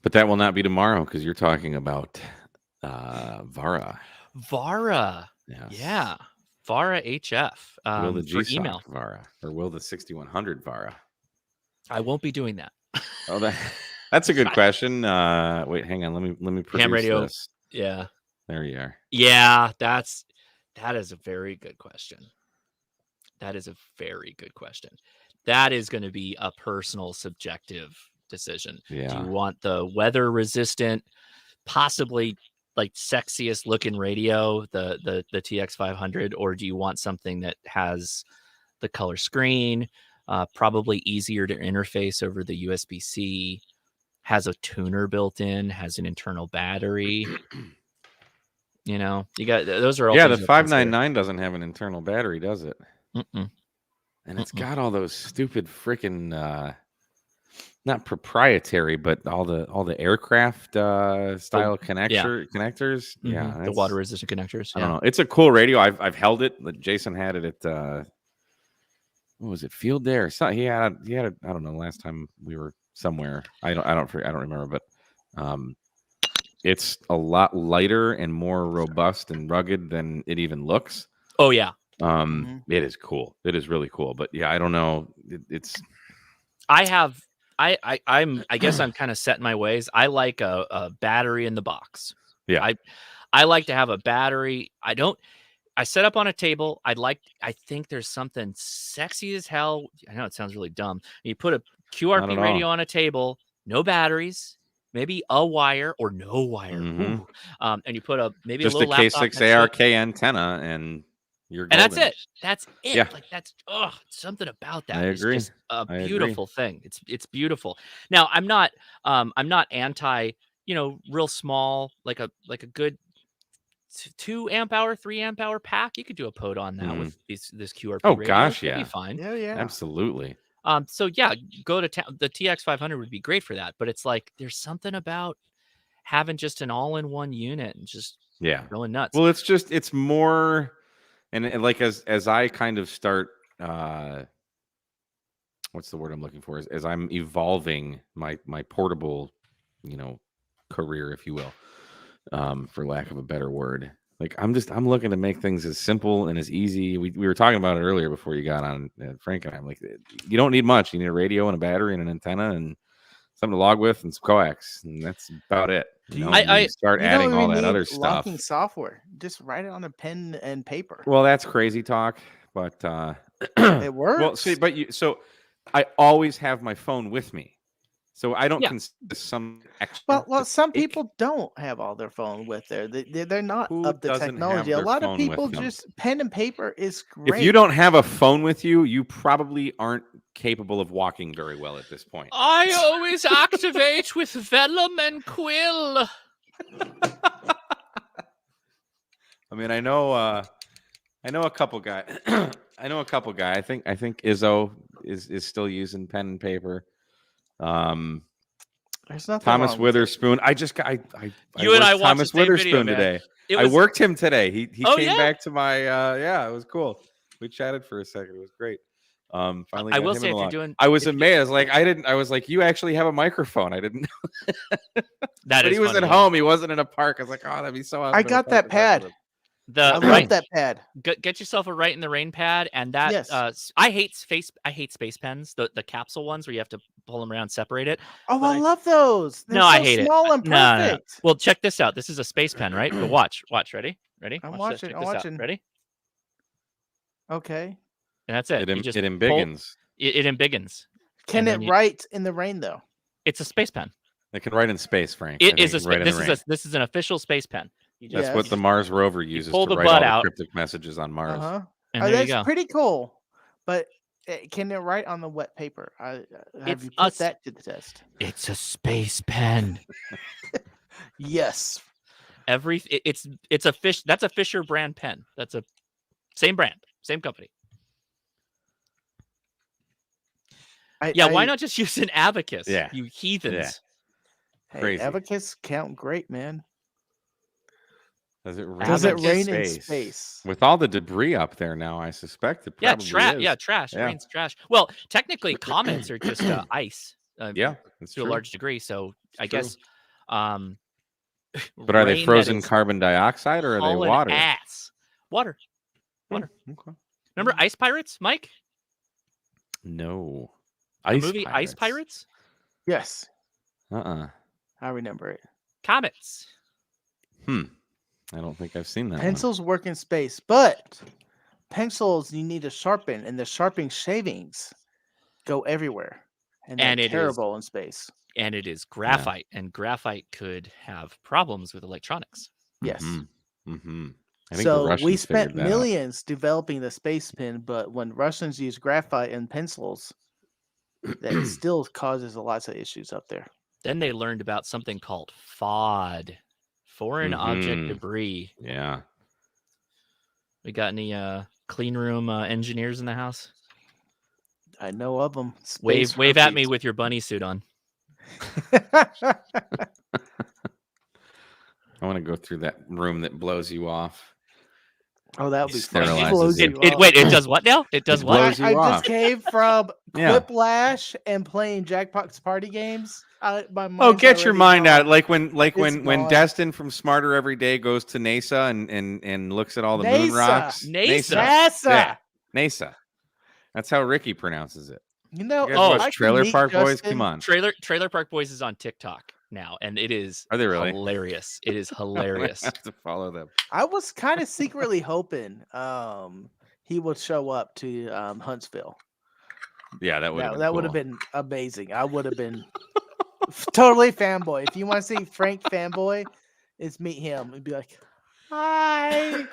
But that will not be tomorrow because you're talking about Vara. Vara. Yes. Yeah. Vara HF. Will the For G-Sock email. Vara or will the 6100 Vara? I won't be doing that. Oh, that's a good question. Wait, hang on. Let me produce radio. this. Yeah. There you are. Yeah, that is a very good question. That is a very good question. That is going to be a personal, subjective decision. Yeah. Do you want the weather resistant, possibly like sexiest looking radio, the TX500, or do you want something that has the color screen, probably easier to interface over the USB-C, has a tuner built in, has an internal battery? You know, you got those are all. Yeah, the things to consider. 599 doesn't have an internal battery, does it? Mm-mm. And it's got all those stupid freaking not proprietary, but all the aircraft style connectors. Mhm. Yeah, The that's- water resistant connectors. I don't know. It's a cool radio. I've held it. Jason had it at what was it? Field Day or something. He had it. I don't know. Last time we were somewhere, I don't remember, but it's a lot lighter and more robust and rugged than it even looks. Oh yeah. It is cool. It is really cool. But yeah, I don't know. It's. I guess I'm kind of set in my ways. I like a battery in the box. Yeah. I like to have a battery. I set up on a table. I think there's something sexy as hell. I know it sounds really dumb. You put a QRP radio on a table, no batteries, maybe a wire or no wire. Mhm. And you put maybe just a little a laptop K6 next to it. ARK antenna, and you're And golden. that's it. Yeah. Like that's something about that. I agree. It's just a I agree. beautiful thing. It's beautiful. Now I'm not anti, real small, like a good 2 amp hour, 3 amp hour pack. You could do a POTA on that with this QRP Oh, radio. gosh, It'd yeah. be fine. Yeah. Absolutely. So yeah, go to town. The TX500 would be great for that, but it's like there's something about having just an all-in-one unit and just going nuts. Well, it's more, and like as I kind of start, what's the word I'm looking for? As I'm evolving my portable, career, if you will, for lack of a better word. Like I'm looking to make things as simple and as easy. We were talking about it earlier before you got on, Frank and I'm like, you don't need much. You need a radio and a battery and an antenna and something to log with and some coax, and that's about it. I start adding all that other stuff. Locking software. Just write it on a pen and paper. Well, that's crazy talk, but it works. Well, see, so I always have my phone with me. So I don't consider some extra. Well, some people don't have all their phone with there. They're not Who of the doesn't technology. have A their lot of phone people with them? just pen and paper is great. If you don't have a phone with you, you probably aren't capable of walking very well at this point. I always activate with vellum and quill. I mean, I know a couple guy. I know a couple guy. I think Izzo is still using pen and paper. There's nothing Thomas wrong with Witherspoon. I just got. You and I worked watched Thomas the same video, Witherspoon man. today. It I was- worked him today. He Oh, came yeah? back to my. It was cool. We chatted for a second. It was great. Finally, I got will him say if you're along. doing, I was amazed. Like I was like, you actually have a microphone. I didn't know. that But is he was funny, at man. home. He wasn't in a park. I was like, oh, that'd be so awesome. I got that pad. I love that pad. Get yourself a Right in the Rain pad, and that. Yes. I hate space pens, the capsule ones where you have to pull them around, separate it. Oh, But I love those. They're No, so I hate it. small and No, no, no. perfect. Well, check this out. This is a space pen, right? But watch. Ready? I'm Watch this. watching, Check I'm this out. watching. Ready? Okay. And that's it. It You just embiggens. It embiggens. Can And it then you- write in the rain though? It's a space pen. It can write in space, Frank. It is right in the rain. this is an official space pen. You just, That's what the Mars rover uses pull to the write butt all out. the cryptic messages on Mars. Uh-huh. and Oh, there you that's go. pretty cool. But Can it write on the wet paper? Have It's you put us. that to the test? It's a space pen. Yes. It's a fish. That's a Fisher brand pen. That's a same brand, same company. Why not just use an abacus? Yeah. You heathens. Yeah. Hey, Crazy. abacus count great, man. Does it rain, Does it in, rain space? in space? With all the debris up there now, I suspect it probably is. Trash. Yeah. It rains trash. Well, technically, comets are just ice. Yeah, that's to true. a large degree. So I true. guess. But are they rain that frozen is carbon dioxide or are they hauling water? ass. Water. Okay. Remember Ice Pirates, Mike? No. The movie Ice Pirates? Yes, I remember it. Comets. I don't think I've seen that Pencils work in space, but pencils you need to sharpen, and the sharpening shavings go everywhere, and they're terrible in space. And it is graphite, and graphite could have problems with electronics. Yes. Mm-hmm. I think the So Russians we spent figured that out. millions developing the space pen, but when Russians use graphite in pencils, that still causes lots of issues up there. Then they learned about something called FOD, foreign object debris. Yeah. We got any clean room engineers in the house? I know of them. Wave at me with your bunny suit on. I want to go through that room that blows you off. Oh, that would be fun. Sterilizes Wait, it does what now? It does It what? blows you I off. just came from Yeah. Quiplash and playing Jackbox party games. My Oh, mind's get your already mind gone. out! Like when gone. Destin from Smarter Every Day goes to NASA and looks at all the moon NASA. rocks. NASA. Yeah, NASA. That's how Ricky pronounces it. You know, You guys watch I can Trailer meet Park Boys? Justin. Come on. Trailer Park Boys is on TikTok now, and it is Are they really? hilarious. It is I hilarious. have to follow them. I was kind of secretly hoping he would show up to Huntsville. Yeah, that would have been amazing. I would have been totally fanboy. If you want to see Frank fanboy, it's meet him and be like, "Hi,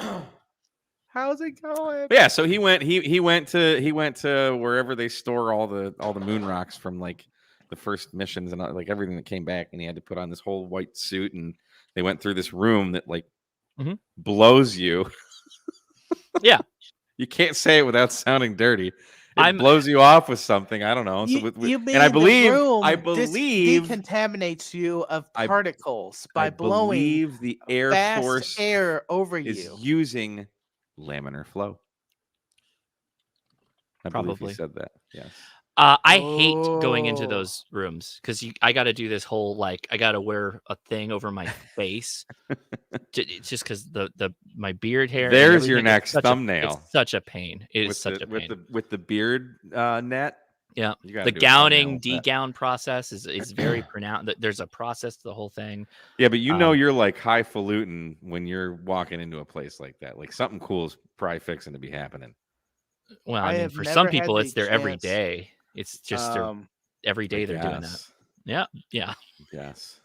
how's it going?" Yeah, so he went to wherever they store all the moon rocks from like the first missions and like everything that came back, and he had to put on this whole white suit, and they went through this room that like blows you. Yeah. You can't say it without sounding dirty. It blows you off with something. I don't know. I believe decontaminates you of particles by blowing the Air fast Force air over is you using laminar flow. I believe Probably he said that. Yes. I hate going into those rooms because I got to do this whole I got to wear a thing over my face. It's just because my beard hair. There's your next thumbnail. It's such a pain. It is such a pain with the beard net. Yeah, the gowning, degown process is very pronounced. There's a process to the whole thing. Yeah, but you're like highfalutin when you're walking into a place like that. Like something cool is probably fixing to be happening. Well, I mean, for some people, it's their every day. It's just every day they're doing that. Yeah. Yes.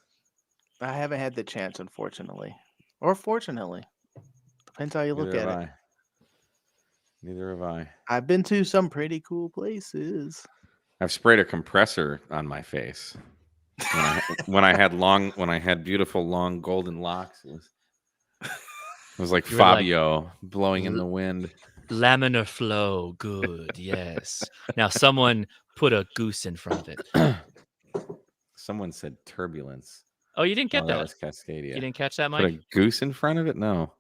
I haven't had the chance, unfortunately, or fortunately. Depends how you look at it. Neither have I. I've been to some pretty cool places. I've sprayed a compressor on my face when I had beautiful long golden locks. It was like Fabio blowing in the wind. Laminar flow, good, yes. Now someone put a goose in front of it. Someone said turbulence. Oh, you didn't get that? That was Cascadia. You didn't catch that, Mike? Put a goose in front of it? No.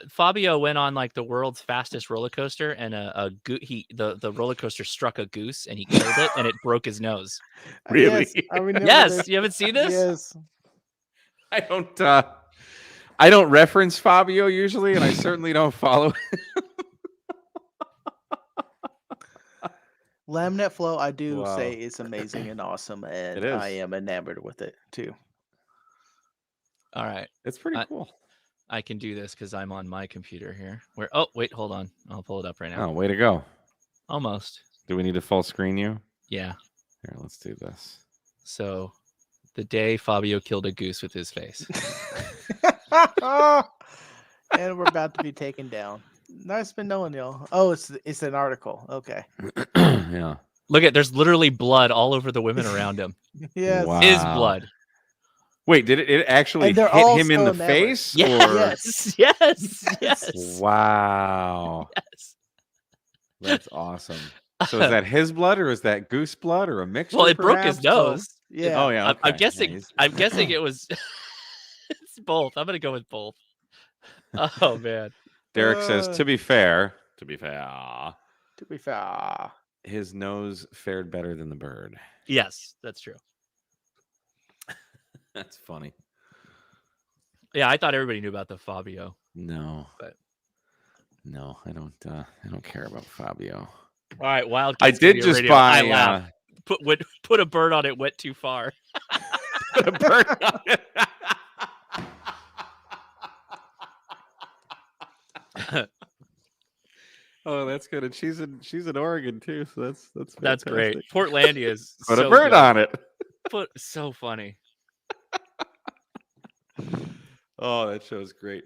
Fabio went on like the world's fastest roller coaster, and the roller coaster struck a goose, and he killed it, and it broke his nose. Really? Yes, I remember yes, this. you haven't seen this? Yes. I don't reference Fabio usually, and I certainly don't follow. Laminate flow, I do say is amazing and awesome, and I am enamored with it too. All right, it's pretty cool. I can do this because I'm on my computer here. Oh, wait, hold on. I'll pull it up right now. Oh, way to go! Almost. Do we need to full screen you? Yeah. Here, let's do this. So, the day Fabio killed a goose with his face. And we're about to be taken down. Nice been knowing y'all. Oh, it's an article. Okay. Yeah. Look at there's literally blood all over the women around him. Yes. Wow. His blood. Wait, did it actually And they're hit all him in still the enamored. face? Yes. Or Yes. Yes. wow, Yes. that's awesome. So is that his blood, or is that goose blood, or a mixture? Well, it broke his perhaps? nose. Yeah. Oh yeah. I'm Okay. guessing. Yeah, he's- I'm guessing it was. It's both. I'm gonna go with both. Oh man. Derek says, Uh, to be fair, To be fair. his nose fared better than the bird. Yes, that's true. That's funny. Yeah, I thought everybody knew about the Fabio. No, But- no, I don't care about Fabio. All right, Wild. I Kids did Radio just Radio. buy I laughed. Put a bird on it. Went too far. put a bird on it. Oh, that's good. And she's in Oregon too, so that's That's great. fantastic. Portlandia is Put so a bird good. on it. So funny. Oh, that show's great.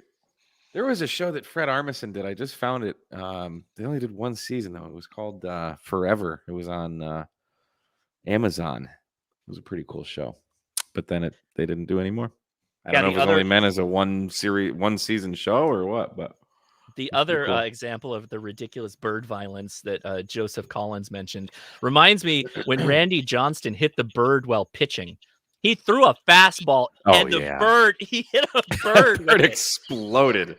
There was a show that Fred Armisen did. I just found it. They only did one season though. It was called Forever. It was on Amazon. It was a pretty cool show, but then they didn't do any more. I don't know if it was only meant as a one season show or what, but The That's pretty other cool. example of the ridiculous bird violence that Joseph Collins mentioned reminds me when Randy Johnston hit the bird while pitching. He threw a fastball and the bird, he hit a bird. Bird exploded.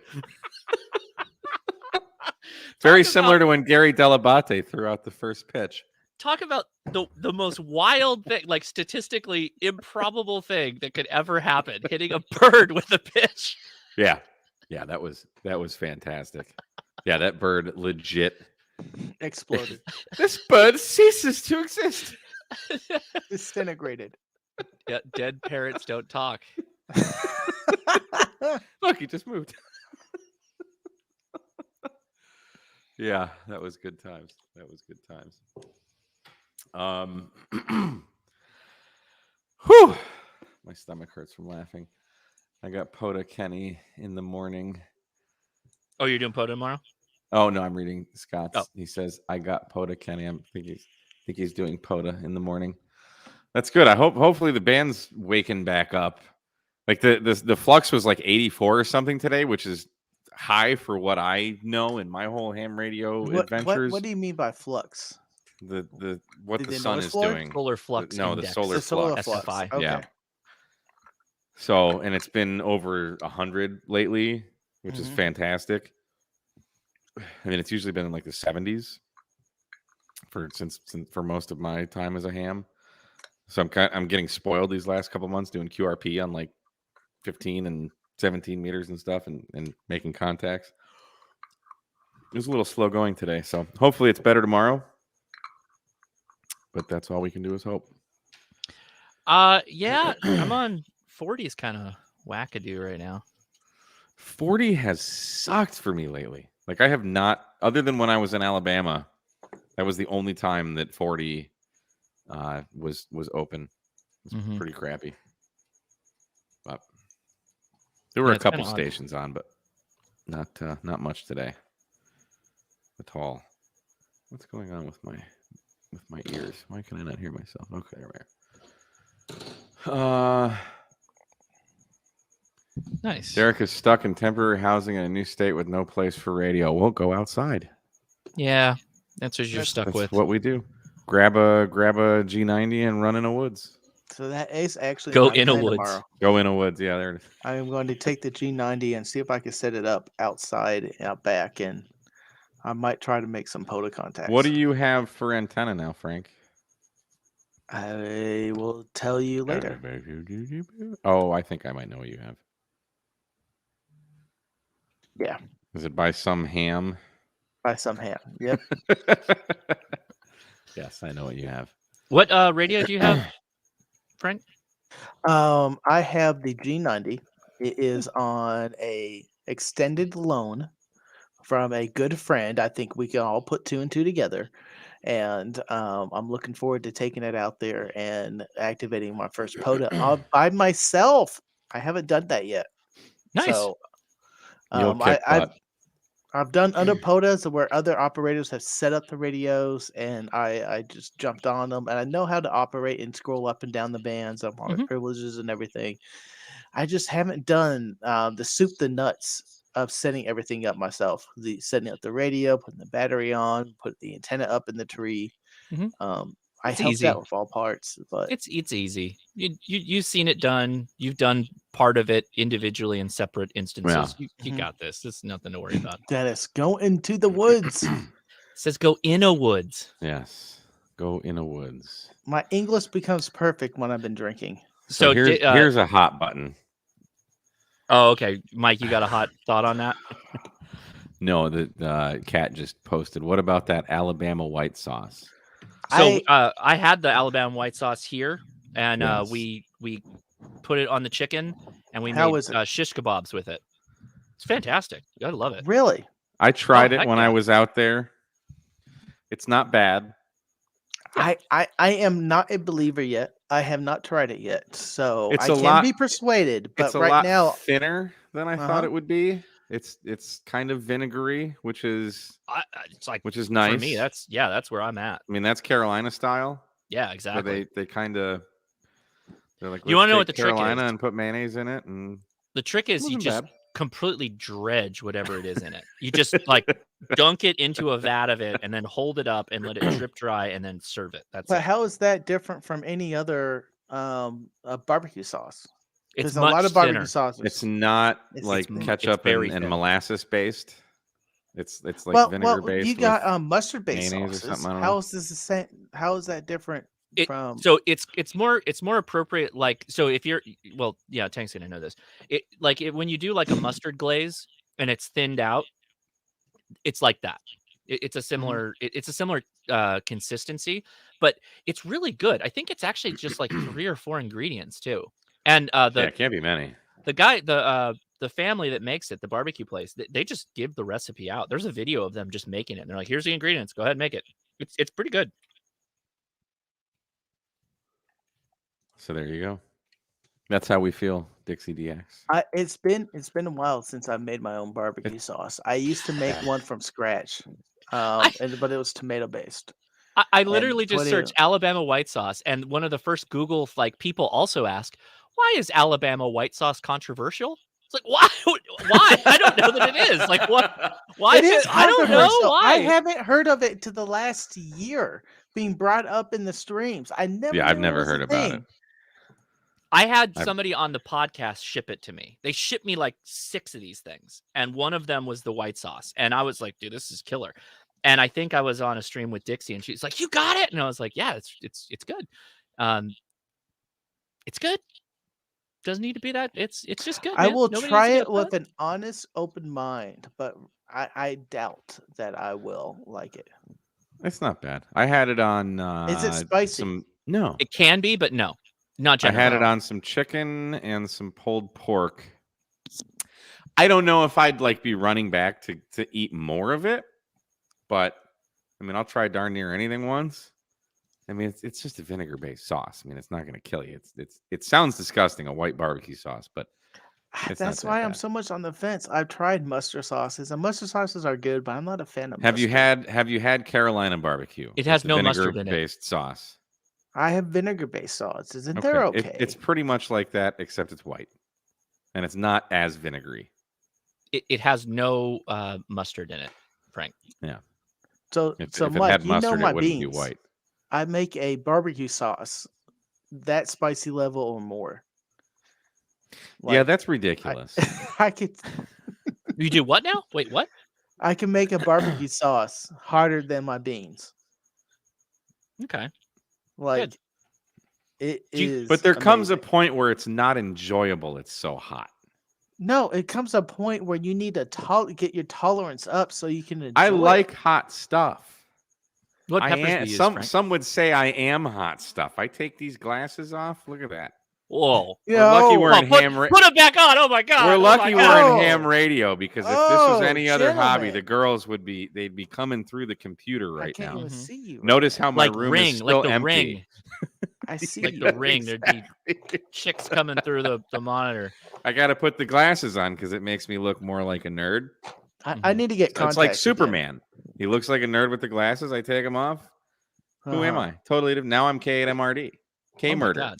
Very similar to when Gary Delabate threw out the first pitch. Talk about the most wild thing, like statistically improbable thing that could ever happen, hitting a bird with a pitch. Yeah, that was fantastic. Yeah, that bird legit Exploded. This bird ceases to exist. Disintegrated. Yeah, dead parrots don't talk. Look, he just moved. Yeah, that was good times. Whew. My stomach hurts from laughing. I got POTA Kenny in the morning. Oh, you're doing POTA tomorrow? Oh no, I'm reading Scott's. Oh. He says I got POTA Kenny. I think he's doing POTA in the morning. That's good. Hopefully the band's waking back up. Like the flux was like 84 or something today, which is high for what I know in my whole ham radio adventures. What do you mean by flux? The what Did the they sun notice is floor? doing. Solar flux No, index. the solar The solar flux. flux. SFI. Okay. Yeah. So, and it's been over 100 lately, which is Mhm. fantastic. I mean, it's usually been in like the 70s for most of my time as a ham. So I'm getting spoiled these last couple months doing QRP on like 15 and 17 meters and stuff and making contacts. It was a little slow going today, so hopefully it's better tomorrow. But that's all we can do is hope. Yeah, I'm on 40's kind of wackadoo right now. 40 has sucked for me lately. Like I have not, other than when I was in Alabama, that was the only time that 40 was open. It was pretty crappy. But there were a it's kinda couple odd. stations on, but not much today at all. What's going on with my ears? Why can I not hear myself? Okay, there we are. Nice. Derek is stuck in temporary housing in a new state with no place for radio. We'll go outside. Yeah, that's what you're stuck That's with. what we do. Grab a G90 and run in the woods. So that is actually Go my in a plan woods. tomorrow. Go in the woods. Yeah, there it is. I am going to take the G90 and see if I can set it up outside, out back, and I might try to make some POTA contacts. What do you have for antenna now, Frank? I will tell you later. Oh, I think I might know what you have. Yeah, Is it by some ham? by some hand. Yep. Yes, I know what you have. What radio do you have, Frank? I have the G90. It is on a extended loan from a good friend. I think we can all put two and two together. And I'm looking forward to taking it out there and activating my first POTA all by myself. I haven't done that yet. Nice. So You'll kick butt. I've done other POTAs where other operators have set up the radios, and I just jumped on them, and I know how to operate and scroll up and down the bands of my Mhm. privileges and everything. I just haven't done the soup the nuts of setting everything up myself. The setting up the radio, putting the battery on, put the antenna up in the tree. Mhm. I It's helped easy. out with all parts, but It's easy. You've seen it done. You've done part of it individually in separate instances. You Mhm. got this. It's nothing to worry about. Dennis, go into the woods. It says go in a woods. Yes. Go in a woods. My English becomes perfect when I've been drinking. So here's a hot button. Oh, okay, Mike, you got a hot thought on that? No, the cat just posted. What about that Alabama white sauce? So I had the Alabama white sauce here, and Yes. we put it on the chicken, and we How made is it? shish kebabs with it. It's fantastic. I love it. Really? I tried it heck when yeah. I was out there. It's not bad. Yeah. I am not a believer yet. I have not tried it yet, so It's I a can lot- be persuaded. But It's a right lot now, thinner than I thought it would be. It's kind of vinegary, which is It's like nice. for me. That's where I'm at. I mean, that's Carolina style. Yeah, Where exactly. they kind of they're like, You wanna know what take the trick Carolina is? and put mayonnaise in it, and The trick is you wasn't just bad. completely dredge whatever it is in it. You just like dunk it into a vat of it and then hold it up and let it drip dry and then serve it. That's but it. how is that different from any other barbecue sauce? It's There's a much lot of barbecue thinner. sauces. It's not It's- like it's ketchup very and thin. molasses based. It's like well, vinegar based. you got mustard based mayonnaise or sauces. something, I don't know. How is this the same? How is that different from? So it's more appropriate. Like, so if you're, well, yeah, Tank's gonna know this. When you do like a mustard glaze and it's thinned out, it's like that. It's a similar consistency, but it's really good. I think it's actually just like 3 or 4 ingredients too. And Yeah, it can't be many. the guy, the family that makes it, the barbecue place, they just give the recipe out. There's a video of them just making it. And they're like, here's the ingredients. Go ahead and make it. It's pretty good. So there you go. That's how we feel, Dixie DX. It's been a while since I've made my own barbecue sauce. I used to make one from scratch, but it was tomato based. I literally just searched Alabama white sauce, and one of the first Google people also ask, why is Alabama white sauce controversial? It's like, why? Why? I don't know that it is. Like, what? Why? It is I don't know controversial. why. I haven't heard of it to the last year being brought up in the streams. I've never heard about it. I had somebody on the podcast ship it to me. They shipped me like 6 of these things, and one of them was the white sauce, and I was like, dude, this is killer. And I think I was on a stream with Dixie, and she's like, "You got it," and I was like, "Yeah, it's good. It's good. Doesn't need to be that. It's just good. I man. will Nobody try needs to it get with upset. an honest, open mind, but I doubt that I will like it. It's not bad. I had it on. Is it spicy? No. It can be, but no, not I generally. had it on some chicken and some pulled pork. I don't know if I'd like be running back to eat more of it, but I mean, I'll try darn near anything once. I mean, it's just a vinegar-based sauce. I mean, it's not going to kill you. It sounds disgusting, a white barbecue sauce, but it's That's not why that I'm bad. so much on the fence. I've tried mustard sauces, and mustard sauces are good, but I'm not a fan of Have mustard. you had Carolina barbecue? It has with the no mustard in it. vinegar-based sauce. I have vinegar-based sauces, and they're okay. It's pretty much like that, except it's white, and it's not as vinegary. It has no mustard in it, Frank. Yeah. So If so it Mike, had you know mustard, my it wouldn't be beans. white. I make a barbecue sauce that spicy level or more. Yeah, that's ridiculous. I could You do what now? Wait, what? I can make a barbecue sauce harder than my beans. Okay. Like it Do you- is. But there comes a amazing. point where it's not enjoyable. It's so hot. No, it comes a point where you need to get your tolerance up so you can enjoy I it. like hot stuff. What I peppers am, do you use, some Frank? some would say I am hot stuff. I take these glasses off. Look at that. Whoa. We're lucky we're in put, ham. put it back on. Oh my god. We're Oh lucky my we're God. in ham radio, because if this was any other hobby, gentlemen. the girls they'd be coming through the computer I right can't now. even Mhm. see you. right Notice now. how my Like room ring, is still like the empty. ring. I see Like you. the ring. There'd be chicks coming through the monitor. I got to put the glasses on because it makes me look more like a nerd. I need to get So it's contacts. like again. Superman. He looks like a nerd with the glasses. I take him off. Who am I? Totally different. Now I'm K at MRD. K Oh my murder. God.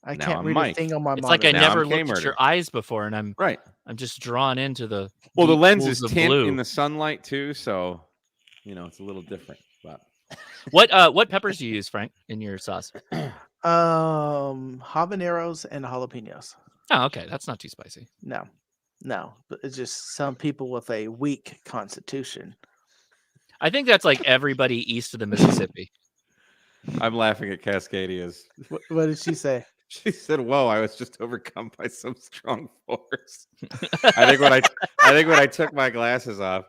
I Now can't I'm read Mike. a thing on my It's like I monitor. Now I'm never looked at K-murder. your eyes before, and I'm Right. just drawn into the Well, the deep lens pools is of tint blue. in the sunlight too, so it's a little different. But What peppers do you use, Frank, in your sauce? Habaneros and jalapenos. Oh, okay, that's not too spicy. No, but it's just some people with a weak constitution. I think that's like everybody east of the Mississippi. I'm laughing at Cascadia's. What did she say? She said, "Whoa, I was just overcome by some strong force." I think when I took my glasses off.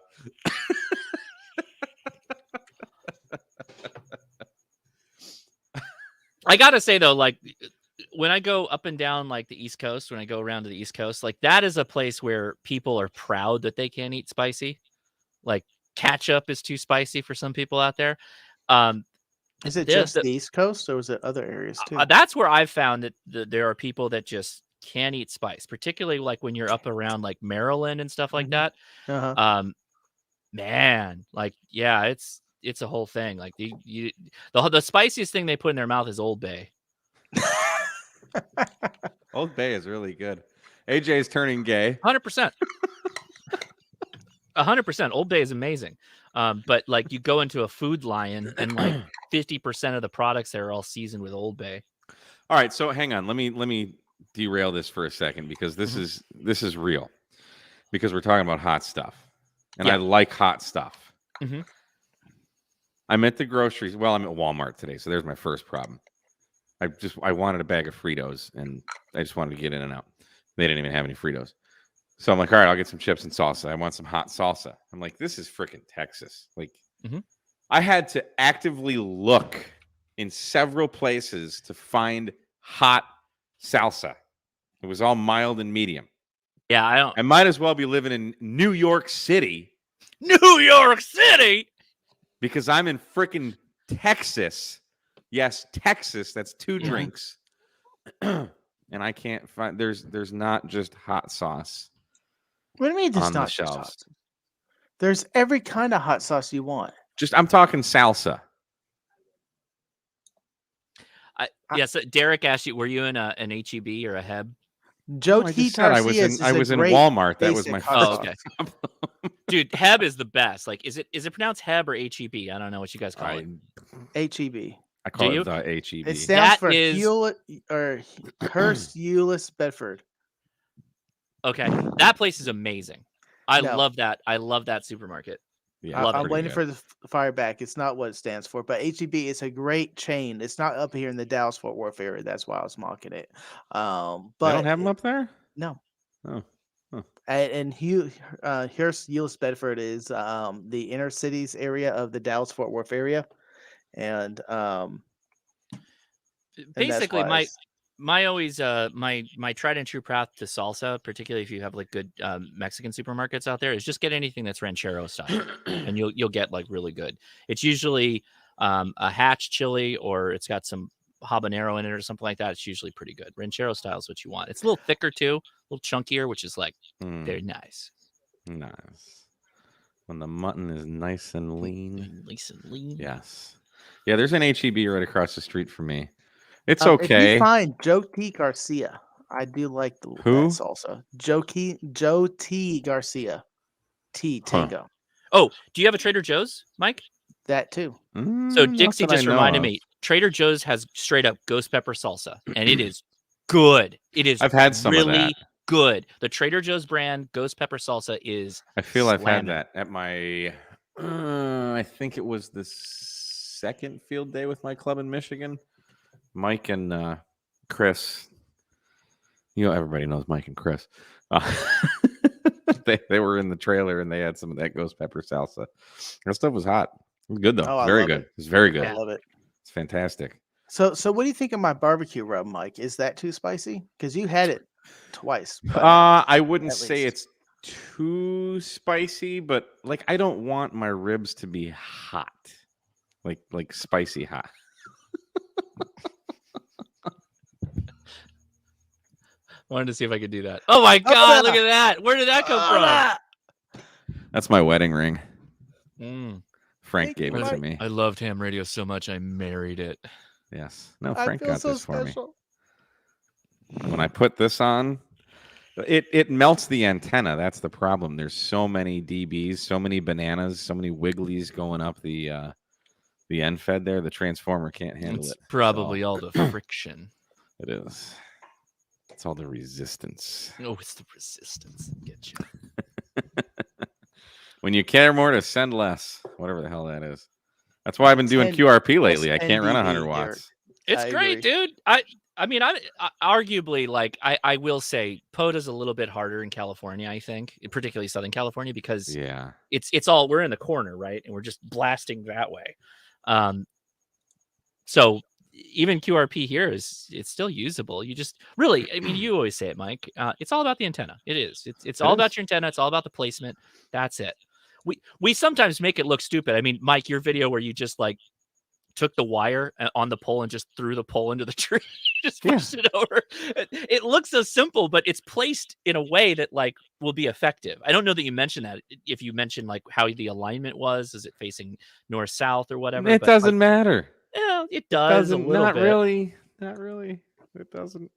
I gotta say though, like when I go up and down like the East Coast, when I go around to the East Coast, like that is a place where people are proud that they can't eat spicy. Like ketchup is too spicy for some people out there. Is it the- just the- the East Coast or is it other areas too? That's where I've found that there are people that just can't eat spice, particularly like when you're up around like Maryland and stuff like that. Man, like yeah, it's a whole thing. Like the spiciest thing they put in their mouth is Old Bay. Old Bay is really good. AJ's turning gay. 100%. 100%. Old Bay is amazing. But like you go into a Food Lion and like 50% of the products there are all seasoned with Old Bay. All right, so hang on. Let me derail this for a second because this is real. Because we're talking about hot stuff. And I like hot stuff. I'm at the groceries. Well, I'm at Walmart today, so there's my first problem. I wanted a bag of Fritos, and I just wanted to get in and out. They didn't even have any Fritos. So I'm like, all right, I'll get some chips and salsa. I want some hot salsa. I'm like, this is freaking Texas. Like, I had to actively look in several places to find hot salsa. It was all mild and medium. Yeah, I might as well be living in New York City. New York City? Because I'm in freaking Texas. Yes, Texas. That's two drinks. And I can't find there's not just hot sauce. What do you mean there's on the not just shelves. hot sauce? There's every kind of hot sauce you want. I'm talking salsa. Yes, Derek asked you, were you in an HEB or a HEB? Joe I T. just said I was Garcia's in is a in great Walmart. That was my basic hot first. Oh, okay. Dude, HEB is the best. Like, is it pronounced HEB or HEB? I don't know what you guys call it. HEB. I call Do it the HEB. It stands That for is- Hewlett or Hearst Euless Bedford. Okay, that place is amazing. I No. love that. I love that supermarket. Yeah, Love it. I'm pretty waiting good. for the fire back. It's not what it stands for, but HEB is a great chain. It's not up here in the Dallas Fort Worth area. That's why I was mocking it. But They don't have them up there? No. Oh. And Hearst Euless Bedford is the inner cities area of the Dallas Fort Worth area, and Basically, and that's why my always my tried and true path to salsa, particularly if you have like good Mexican supermarkets out there, is just get anything that's ranchero style, and you'll get like really good. It's usually a hatch chili, or it's got some habanero in it or something like that. It's usually pretty good. Ranchero style is what you want. It's a little thicker too, a little chunkier, which is like very nice. Nice. When the mutton is nice and lean. Nice and lean. Yes. Yeah, there's an HEB right across the street from me. It's If okay. you find Joe T. Garcia, I do like that Who? salsa. Joe T. Garcia. T. Tango. Oh, do you have a Trader Joe's, Mike? That too. So Not Dixie that I just know reminded of. me, Trader Joe's has straight up ghost pepper salsa, and it is good. It is I've had some of really that. good. The Trader Joe's brand ghost pepper salsa is I feel I've had slamming. that at my I think it was the second field day with my club in Michigan. Mike and Chris. Everybody knows Mike and Chris. They were in the trailer and they had some of that ghost pepper salsa. That stuff was hot. It was good though. Oh, I Very love good. it. It's very good. I love it. It's fantastic. So what do you think of my barbecue rub, Mike? Is that too spicy? Because you had it twice. but I wouldn't at say least. it's too spicy, but like I don't want my ribs to be hot. Like spicy hot. Wanted to see if I could do that. Oh my god, look at that. Where did that come from? That's my wedding ring. Mm. Frank Thank you, gave it to Mike. me. I loved ham radio so much I married it. Yes. No, I Frank feel got so this for me. special. When I put this on, it melts the antenna. That's the problem. There's so many dBs, so many bananas, so many wigglies going up the end fed there. The transformer can't handle It's it. probably So all the friction. it is. It's all the resistance. Oh, it's the resistance. Get you. When you care more to send less, whatever the hell that is. That's why I've been doing 10 QRP plus lately. I can't run 100 NDE, Derek. watts. It's I great, agree. dude. I mean, I arguably, like, I will say POTA's a little bit harder in California, I think, particularly Southern California, because Yeah. it's all, we're in the corner, right? And we're just blasting that way. So even QRP here it's still usable. You just really, I mean, you always say it, Mike. It's all about the antenna. It is. It's all about your antenna. It's all about the placement. That's it. We sometimes make it look stupid. I mean, Mike, your video where you just like took the wire on the pole and just threw the pole into the tree, just pushed it over. It looks so simple, but it's placed in a way that like will be effective. I don't know that you mentioned that. If you mentioned like how the alignment was, is it facing north south or whatever? It But doesn't like, matter. yeah, it does a little Not bit. really. Not really. It doesn't.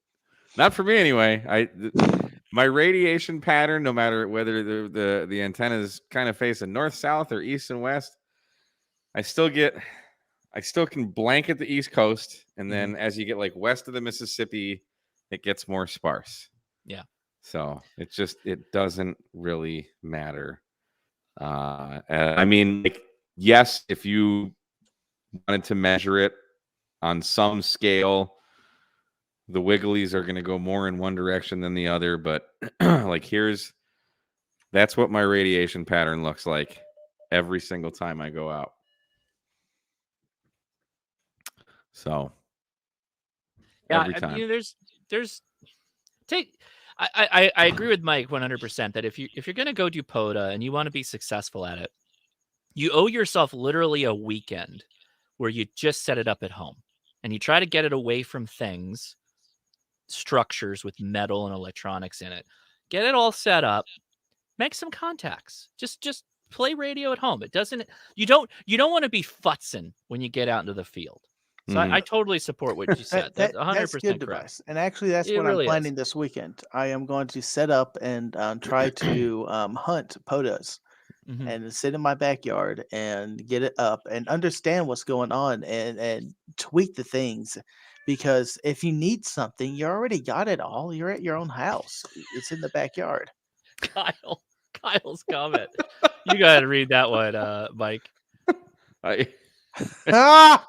Not for me anyway. My radiation pattern, no matter whether the antennas kind of facing north, south, or east and west, I still can blanket the East Coast, and then as you get like west of the Mississippi, it gets more sparse. Yeah. So it doesn't really matter. I mean, like, yes, if you wanted to measure it on some scale, the wigglies are going to go more in one direction than the other. But like, that's what my radiation pattern looks like every single time I go out. So Yeah, every I time. mean, there's take. I agree with Mike 100% that if you're gonna go do POTA and you want to be successful at it, you owe yourself literally a weekend where you just set it up at home and you try to get it away from things, structures with metal and electronics in it. Get it all set up, make some contacts. Just play radio at home. It doesn't you don't want to be futzing when you get out into the field. So I totally support what you said. That's That's 100% good correct. device. And actually, that's It what I'm really is. planning this weekend. I am going to set up and try to hunt POTAs Mhm. and sit in my backyard and get it up and understand what's going on and tweak the things. Because if you need something, you already got it all. You're at your own house. It's in the backyard. Kyle's comment. You got to read that one, Mike. Ah!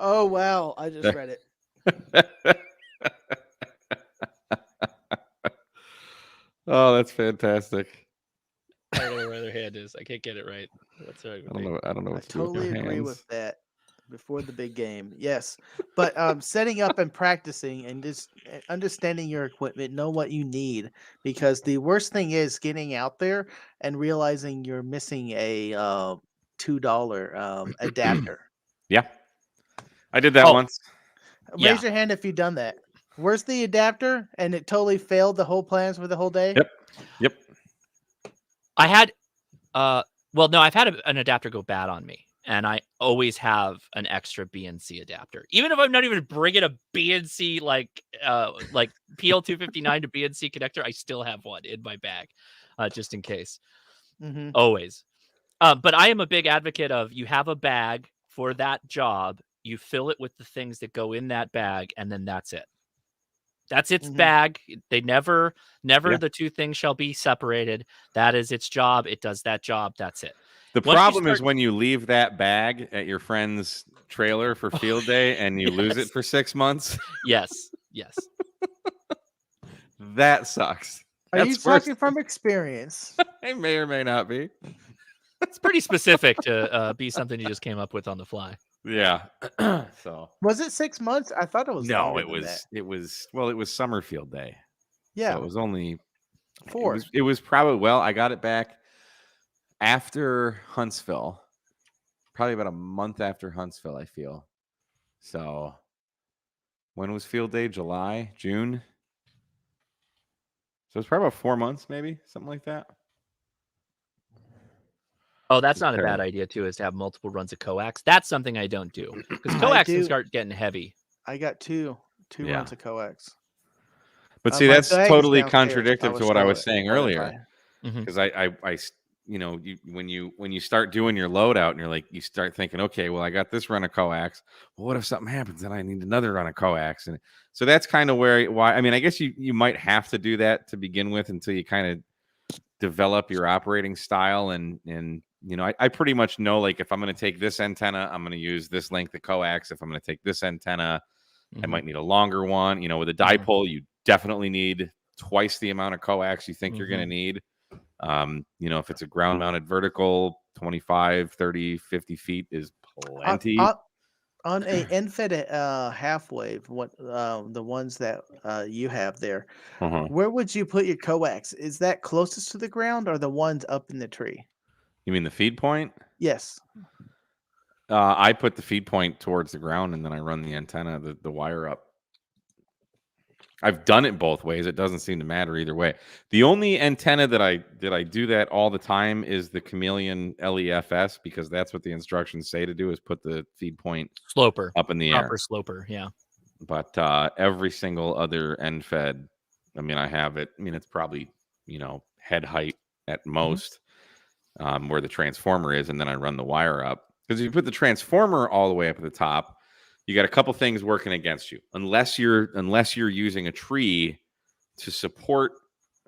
Oh wow! I just read it. Oh, that's fantastic. I don't know where their hand is. I can't get it right. What's wrong with me? I don't know I what to do with totally your agree hands. with that. Before the big game, yes, but setting up and practicing and just understanding your equipment, know what you need, because the worst thing is getting out there and realizing you're missing a $2 adapter. Yeah, I did that Oh, once. yeah. Raise your hand if you've done that. Where's the adapter? And it totally failed the whole plans for the whole day. Yep. I had, well, no, I've had an adapter go bad on me, and I always have an extra BNC adapter, even if I'm not even bringing a BNC like PL259 to BNC connector. I still have one in my bag, just in case. Always. But I am a big advocate of you have a bag for that job, you fill it with the things that go in that bag, and then that's it. That's its bag. They never the two things shall be separated. That is its job. It does that job. That's it. The problem is when you leave that bag at your friend's trailer for field day and you lose it for 6 months. Yes. That sucks. Are you talking from experience? I may or may not be. It's pretty specific to be something you just came up with on the fly. Yeah. So was it 6 months? I thought it was. No, it was summer field day. Yeah, so it was only 4. It was probably I got it back after Huntsville, probably about a month after Huntsville, I feel. So when was field day? July, June. So it's probably about 4 months, maybe something like that. Oh, that's not a Okay. bad idea too. Is to have multiple runs of coax. That's something I don't do because I coax can do. start getting heavy. I got two Yeah. runs of coax. But see, My that's bag is totally downstairs. contradictory to what I was saying earlier. Mhm. Because when you start doing your loadout and you're like, you start thinking, okay, well, I got this run of coax. Well, what if something happens? Then I need another run of coax. And so that's kind of why, I mean, I guess you might have to do that to begin with until you kind of develop your operating style. And I pretty much know, like, if I'm going to take this antenna, I'm going to use this length of coax. If I'm going to take this antenna, I might need a longer one. With a dipole, you definitely need twice the amount of coax you think you're going to need. If it's a ground mounted vertical, 25, 30, 50 feet is plenty. On a end-fed half wave, the ones that you have there, where would you put your coax? Is that closest to the ground or the ones up in the tree? You mean the feed point? Yes. I put the feed point towards the ground and then I run the antenna, the wire up. I've done it both ways. It doesn't seem to matter either way. The only antenna that I do that all the time is the Chameleon LEFS, because that's what the instructions say to do, is put the feed point Sloper up in the proper air. sloper, yeah. But every single other end fed, I mean, I have it. I mean, it's probably head height at most, where the transformer is, and then I run the wire up. Because if you put the transformer all the way up at the top, you got a couple things working against you, unless you're using a tree to support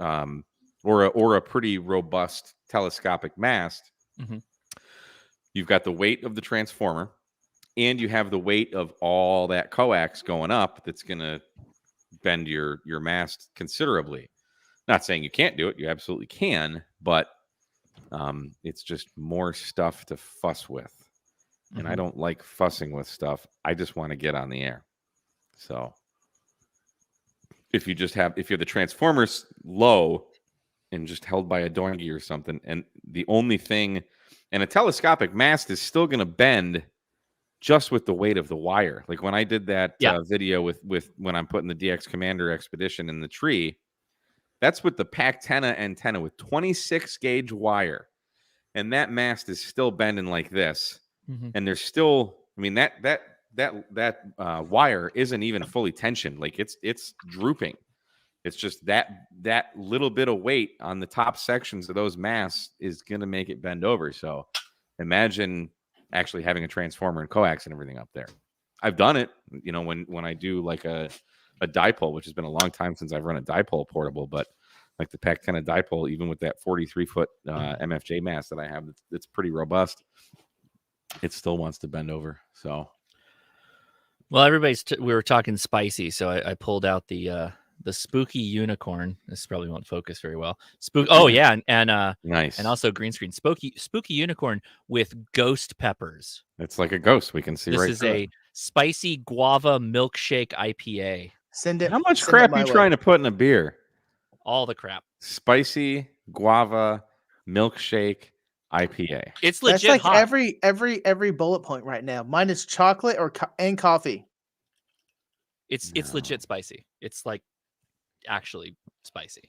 or a pretty robust telescopic mast. You've got the weight of the transformer, and you have the weight of all that coax going up that's going to bend your mast considerably. Not saying you can't do it, you absolutely can, but it's just more stuff to fuss with. And I don't like fussing with stuff. I just want to get on the air. So if you're the transformers low and just held by a doingy or something, and the only thing, and a telescopic mast is still going to bend just with the weight of the wire. Like when I did that video with when I'm putting the DX Commander Expedition in the tree, that's with the Pactena antenna with 26 gauge wire. And that mast is still bending like this. And there's still, I mean, that wire isn't even fully tensioned. Like it's drooping. It's just that little bit of weight on the top sections of those masts is going to make it bend over. So imagine actually having a transformer and coax and everything up there. I've done it, when I do like a dipole, which has been a long time since I've run a dipole portable, but like the Pactena dipole, even with that 43-foot MFJ mast that I have, it's pretty robust. It still wants to bend over. So, well, we were talking spicy, so I pulled out the spooky unicorn. This probably won't focus very well. Oh yeah, and nice, and also green screen spooky unicorn with ghost peppers. It's like a ghost. We can see. This is a spicy guava milkshake IPA. Send it. How much crap are you trying to put in a beer? All the crap. Spicy guava milkshake IPA. It's legit. That's like hot. every bullet point right now. Mine is chocolate and coffee. It's legit spicy. It's like actually spicy.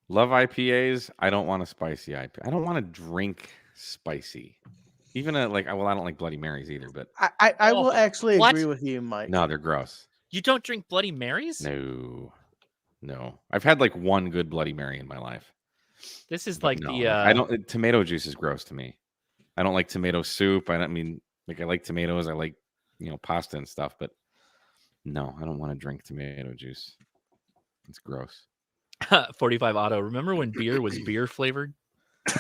Love IPAs. I don't want a spicy IPA. I don't want to drink spicy. Even I don't like Bloody Marys either. But I will actually agree with you, Mike. No, they're gross. You don't drink Bloody Marys? No. I've had like one good Bloody Mary in my life. This is like tomato juice is gross to me. I don't like tomato soup. I like tomatoes. I like, pasta and stuff, but no, I don't want to drink tomato juice. It's gross. 45 Auto. Remember when beer was beer flavored? I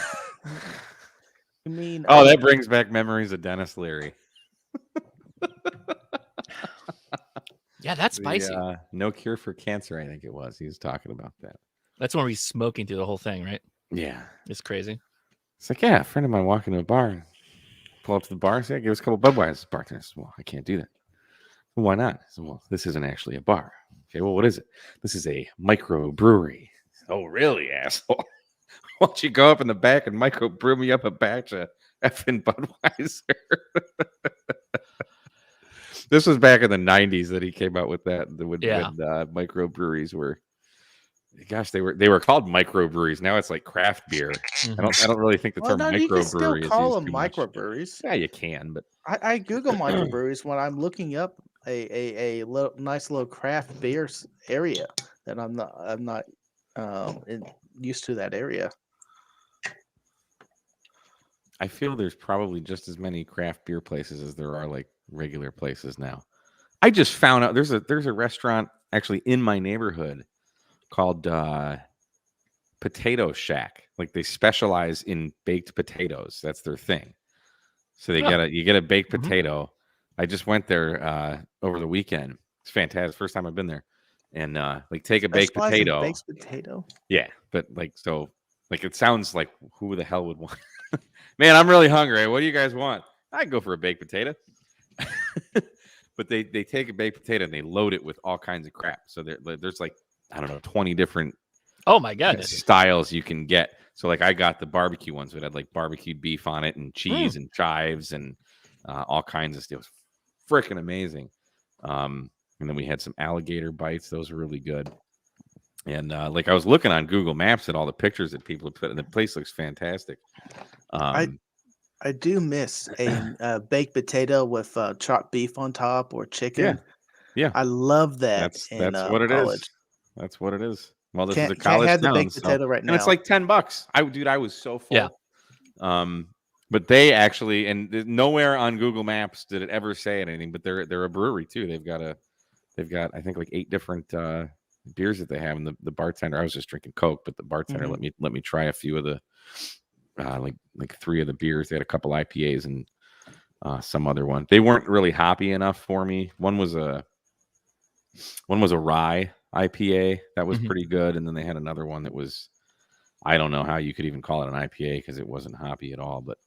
mean, that brings back memories of Dennis Leary. Yeah, that's spicy. No Cure for Cancer, I think it was. He was talking about that. That's when he's smoking through the whole thing, right? Yeah. It's crazy. It's like, a friend of mine walking to a bar, pull up to the bar, say, give us a couple Budweiser. Bartender says, well, I can't do that. Well, why not? I said, well, this isn't actually a bar. Okay, well, what is it? This is a microbrewery. Oh, really, asshole? Why don't you go up in the back and microbrew me up a batch of effing Budweiser? This was back in the 90s that he came out with that. When microbreweries were gosh, they were called microbreweries. Now it's like craft beer. I don't really think the Well, term no, you can still microbrewery is call used them too much. microbreweries. Yeah, you can, but I Google microbreweries when I'm looking up a nice little craft beer area that I'm not used to that area. I feel there's probably just as many craft beer places as there are like regular places now. I just found out there's a restaurant actually in my neighborhood called Potato Shack. Like they specialize in baked potatoes. That's their thing. So they Oh. you get a baked Mhm. potato. I just went there over the weekend. It's fantastic. First time I've been there. And like take a baked Specialize in potato. baked potato. Yeah, but like so like it sounds like who the hell would want Man, I'm really hungry. What do you guys want? I'd go for a baked potato. But they take a baked potato and they load it with all kinds of crap. So there's like, I don't know, 20 different Oh my goodness. styles you can get. So like I got the barbecue ones that had like barbecued beef on it and cheese and chives and all kinds of stuff. It was freaking amazing. And then we had some alligator bites. Those were really good. And like I was looking on Google Maps at all the pictures that people have put, and the place looks fantastic. I do miss a baked potato with chopped beef on top or chicken. Yeah. I love that. That's what it college. is. That's what it is. Well, this is a Can't college have the town, baked so- potato right and it's now. like $10. I was so full. Yeah. But they actually, and nowhere on Google Maps did it ever say anything. But they're a brewery too. They've got I think like 8 different beers that they have. And the bartender, I was just drinking Coke, but the bartender Mhm. let me try a few of the like 3 of the beers. They had a couple IPAs and some other one. They weren't really hoppy enough for me. One was a rye IPA that was Mhm. pretty good, and then they had another one that was, I don't know how you could even call it an IPA because it wasn't hoppy at all, but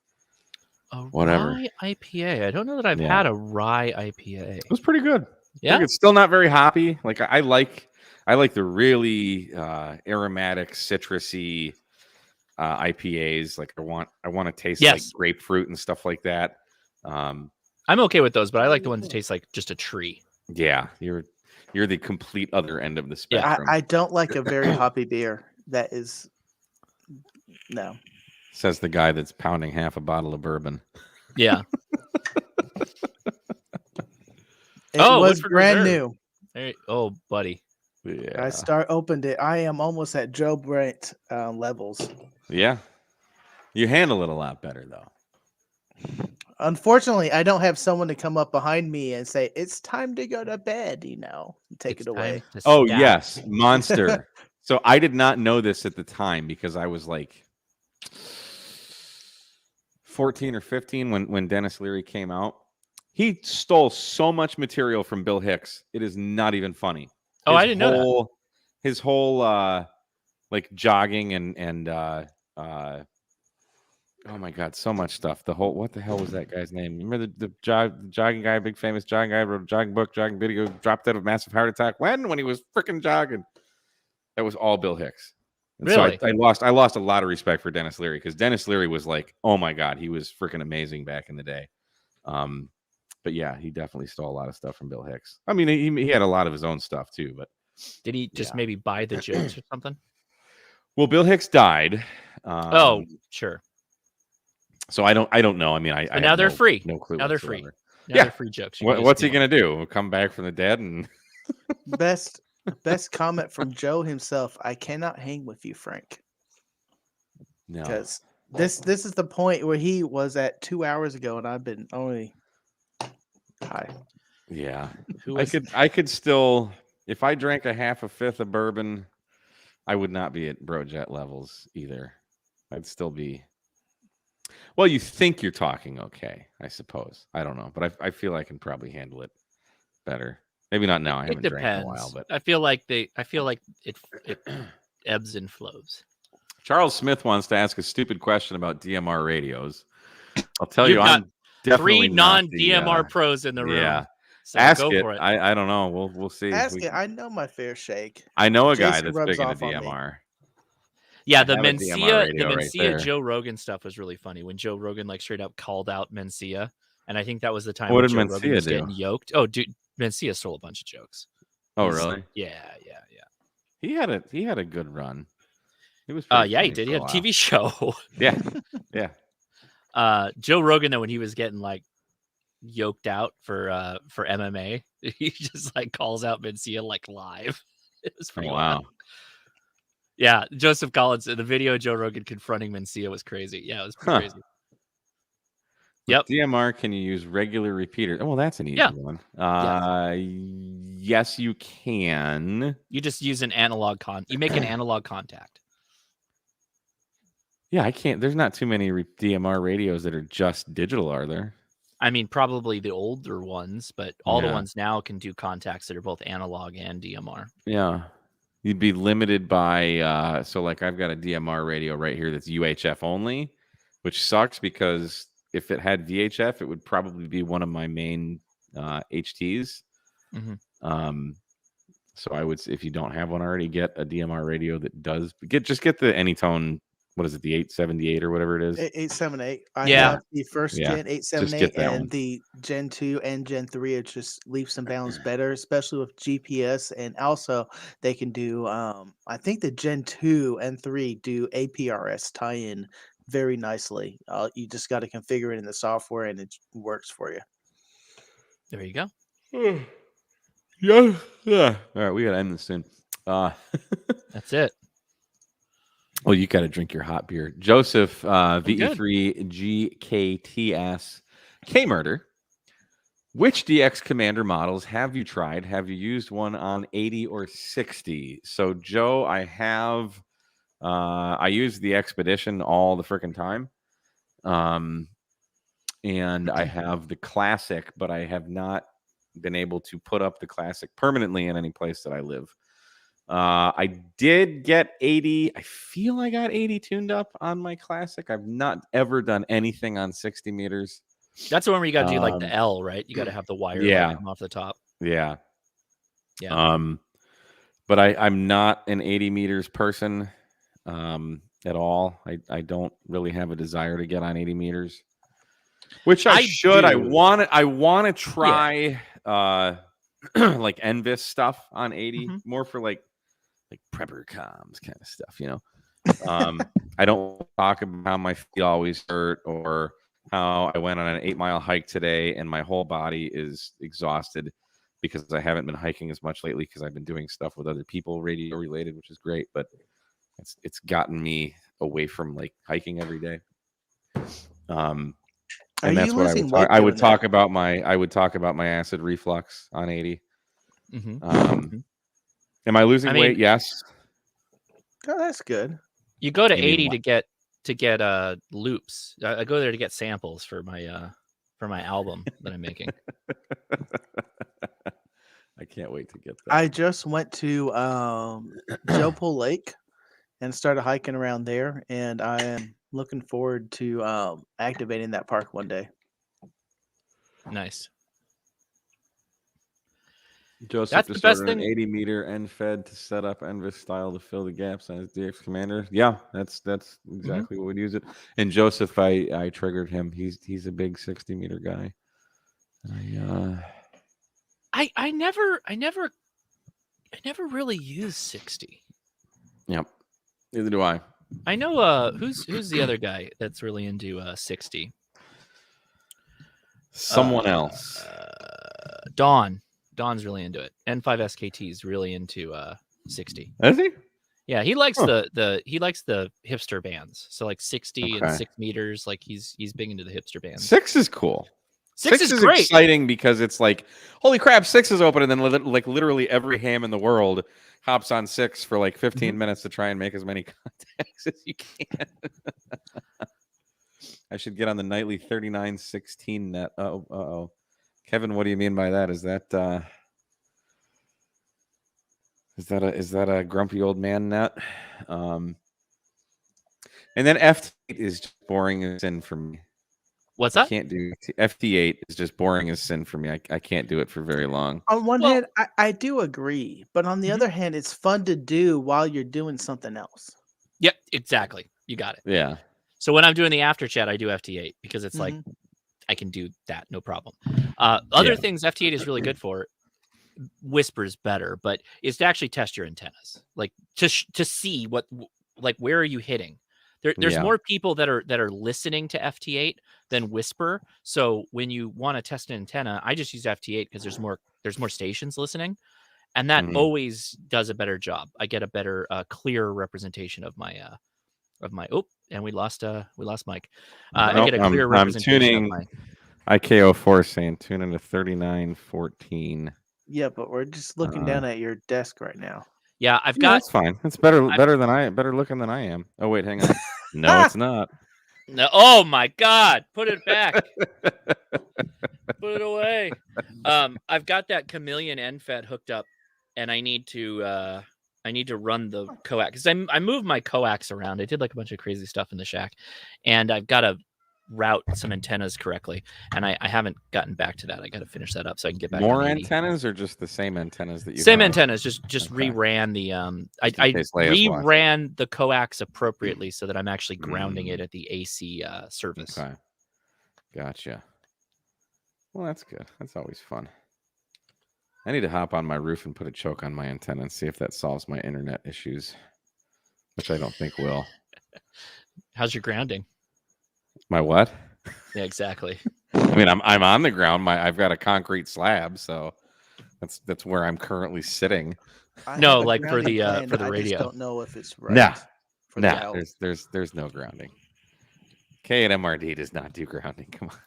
A whatever. rye IPA. I don't know that I've Yeah. had a rye IPA. It was pretty good. Yeah? It's still not very hoppy. Like I like the really aromatic, citrusy IPAs. Like I want to taste like Yes. grapefruit and stuff like that. I'm okay with those, but I like the ones that taste like just a tree. Yeah, you're the complete other end of the Yeah. spectrum. I don't like a very hoppy beer. That is no. Says the guy that's pounding half a bottle of bourbon. Yeah. It was Woodford brand Reserve. new. Oh, buddy. Yeah. I opened it. I am almost at Joe Brent levels. Yeah. You handle it a lot better though. Unfortunately, I don't have someone to come up behind me and say, "It's time to go to bed," and take It's it away. time to Oh stab. yes, Monster. So I did not know this at the time because I was like 14 or 15 when Dennis Leary came out. He stole so much material from Bill Hicks. It is not even funny. Oh, I didn't know that. His whole like jogging and oh my god, so much stuff. The whole, what the hell was that guy's name? Remember the jogging guy, big famous jogging guy, wrote a jogging book, jogging video, dropped out of a massive heart attack. When he was freaking jogging. That was all Bill Hicks. And Really? So I lost a lot of respect for Dennis Leary because Dennis Leary was like, oh my god, he was freaking amazing back in the day. But yeah, he definitely stole a lot of stuff from Bill Hicks. I mean, he had a lot of his own stuff too, but Did he just maybe buy the jokes or something? well, Bill Hicks died. Oh, sure. So I don't know. I mean, I now have they're free. No clue. Now they're whatsoever. free. Now they're free jokes. You can just What's he steal gonna do? Come back from the dead and Best comment from Joe himself. I cannot hang with you, Frank, no. because this is the point where he was at 2 hours ago, and I've been only hi. Yeah, Who I was could still, if I drank a half a fifth of bourbon, I would not be at Brojet levels either. I'd still be. Well, you think you're talking okay, I suppose. I don't know, but I feel I can probably handle it better. Maybe not now. I It haven't drank in a while, depends. but I feel like it ebbs and flows. Charles Smith wants to ask a stupid question about DMR radios. I'll tell You've you, got I'm definitely 3 not non-DMR pros in the room. Yeah. So Ask go it. for it. I don't know. We'll see. Ask it. I know my fair shake. I know a guy Jason that's rubs big into off on me. DMR. Yeah, I the have a DMR Mencia, radio right Mencia there. Joe Rogan stuff was really funny when Joe Rogan like straight up called out Mencia, and I think that was the time What when did Joe Rogan Mencia was do? getting yoked. Oh, dude, Mencia stole a bunch of jokes. Oh, He's- really? Yeah. He had a good run. He was pretty Yeah, he funny did. for He a had a while. TV show. Yeah. Joe Rogan, though, when he was getting like yoked out for MMA, he just like calls out Mencia like live. It was pretty wild. Yeah, Joseph Collins, the video of Joe Rogan confronting Mencia was crazy. Yeah, it was pretty crazy. With DMR, can you use regular repeaters? Oh, well, that's an easy one. Yes, you can. You just use an analog you make an analog contact. Yeah, I can't. There's not too many DMR radios that are just digital, are there? I mean, probably the older ones, but all the ones now can do contacts that are both analog and DMR. Yeah. You'd be limited by, so like I've got a DMR radio right here that's UHF only, which sucks because if it had VHF, it would probably be one of my main HTs. So I would, if you don't have one already, get a DMR radio that does get the Anytone. What is it, the 878 or whatever it is? 878. I have the first gen 878 and the Gen 2 and Gen 3. It just leaps and bounds better, especially with GPS. And also they can do, I think the Gen 2 and 3 do APRS tie-in very nicely. You just got to configure it in the software and it works for you. There you go. Yeah. All right, we got to end this soon. That's it. Well, you got to drink your hot beer. Joseph, VE3GKTS, K-Murder. Which DX Commander models have you tried? Have you used one on 80 or 60? So, Joe, I have. I use the Expedition all the freaking time. And I have the Classic, but I have not been able to put up the Classic permanently in any place that I live. I did get 80. I feel I got 80 tuned up on my Classic. I've not ever done anything on 60 meters. That's the one where you got to do like the L, right? You got to have the wire come off the top. Yeah. But I'm not an 80 meters person at all. I don't really have a desire to get on 80 meters, which I should. I want to try like Envis stuff on 80, more for like prepper comms kind of stuff, you know. I don't talk about how my feet always hurt or how I went on an 8-mile hike today and my whole body is exhausted because I haven't been hiking as much lately because I've been doing stuff with other people radio related, which is great, but it's gotten me away from like hiking every day. And that's what I would talk about my acid reflux on 80. Am I losing weight? Yes. Oh, that's good. You go to 80 to get loops. I go there to get samples for my album that I'm making. I can't wait to get that. I just went to Jopal Lake and started hiking around there, and I am looking forward to activating that park one day. Nice. Joseph, that's the best thing. An 80-meter end fed to set up Envis style to fill the gaps on his DX Commander. Yeah, that's exactly what we'd use it. And Joseph, I triggered him. He's a big 60-meter guy. I never really used 60. Yep. Neither do I. I know who's the other guy that's really into 60? Someone else. Don's really into it. N5SKT is really into 60. Is he? Yeah, he likes the hipster bands. So like 60 and 6 meters. Like he's big into the hipster bands. 6 is cool. 6 is great. Exciting because it's like, holy crap, 6 is open, and then like literally every ham in the world hops on 6 for like 15 minutes to try and make as many contacts as you can. I should get on the nightly 3916 net. Uh-oh. Kevin, what do you mean by that? Is that a grumpy old man net? And then FT8 is just boring as sin for me. What's that? I can't do FT8 is just boring as sin for me. I can't do it for very long. On one hand, I do agree, but on the other hand, it's fun to do while you're doing something else. Yep, exactly. You got it. Yeah. So when I'm doing the after chat, I do FT8 because it's like I can do that, no problem. Other things FT8 is really good for. whisper's better, but it's to actually test your antennas, like to see what, like, where are you hitting. There's Yeah. more people that are listening to FT8 than whisper. So when you want to test an antenna, I just use FT8 because there's more stations listening, and that Mhm. always does a better job. I get a better, clearer representation of my oh, and we lost Mike. I Oh, get a clear I'm representation of tuning my. IKO4 saying tune into 3914. Yeah, but we're just looking down at your desk right now. Yeah, I've Yeah, got that's fine. It's better looking than I am. Oh wait, hang on. No, it's not. no. Oh my God! Put it back. Put it away. I've got that chameleon NFET hooked up, and I need to run the coax because I moved my coax around. I did like a bunch of crazy stuff in the shack, and I've got to route some antennas correctly, and I haven't gotten back to that. I got to finish that up so I can get back. More on 80. antennas or just the same antennas that you Same have? antennas, just Okay. reran the Just in I case Leia's watching. reran the coax appropriately so that I'm actually grounding it at the AC service. Okay. Gotcha. Well, that's good. That's always fun. I need to hop on my roof and put a choke on my antenna and see if that solves my internet issues, which I don't think will. How's your grounding? My what? Yeah, exactly. I mean, I'm on the ground. I've got a concrete slab, so that's where I'm currently sitting. I No, have a like for grounding the plan, I radio. just don't know if it's right. Nah. for the Nah, out. there's no grounding. K and MRD does not do grounding. Come on.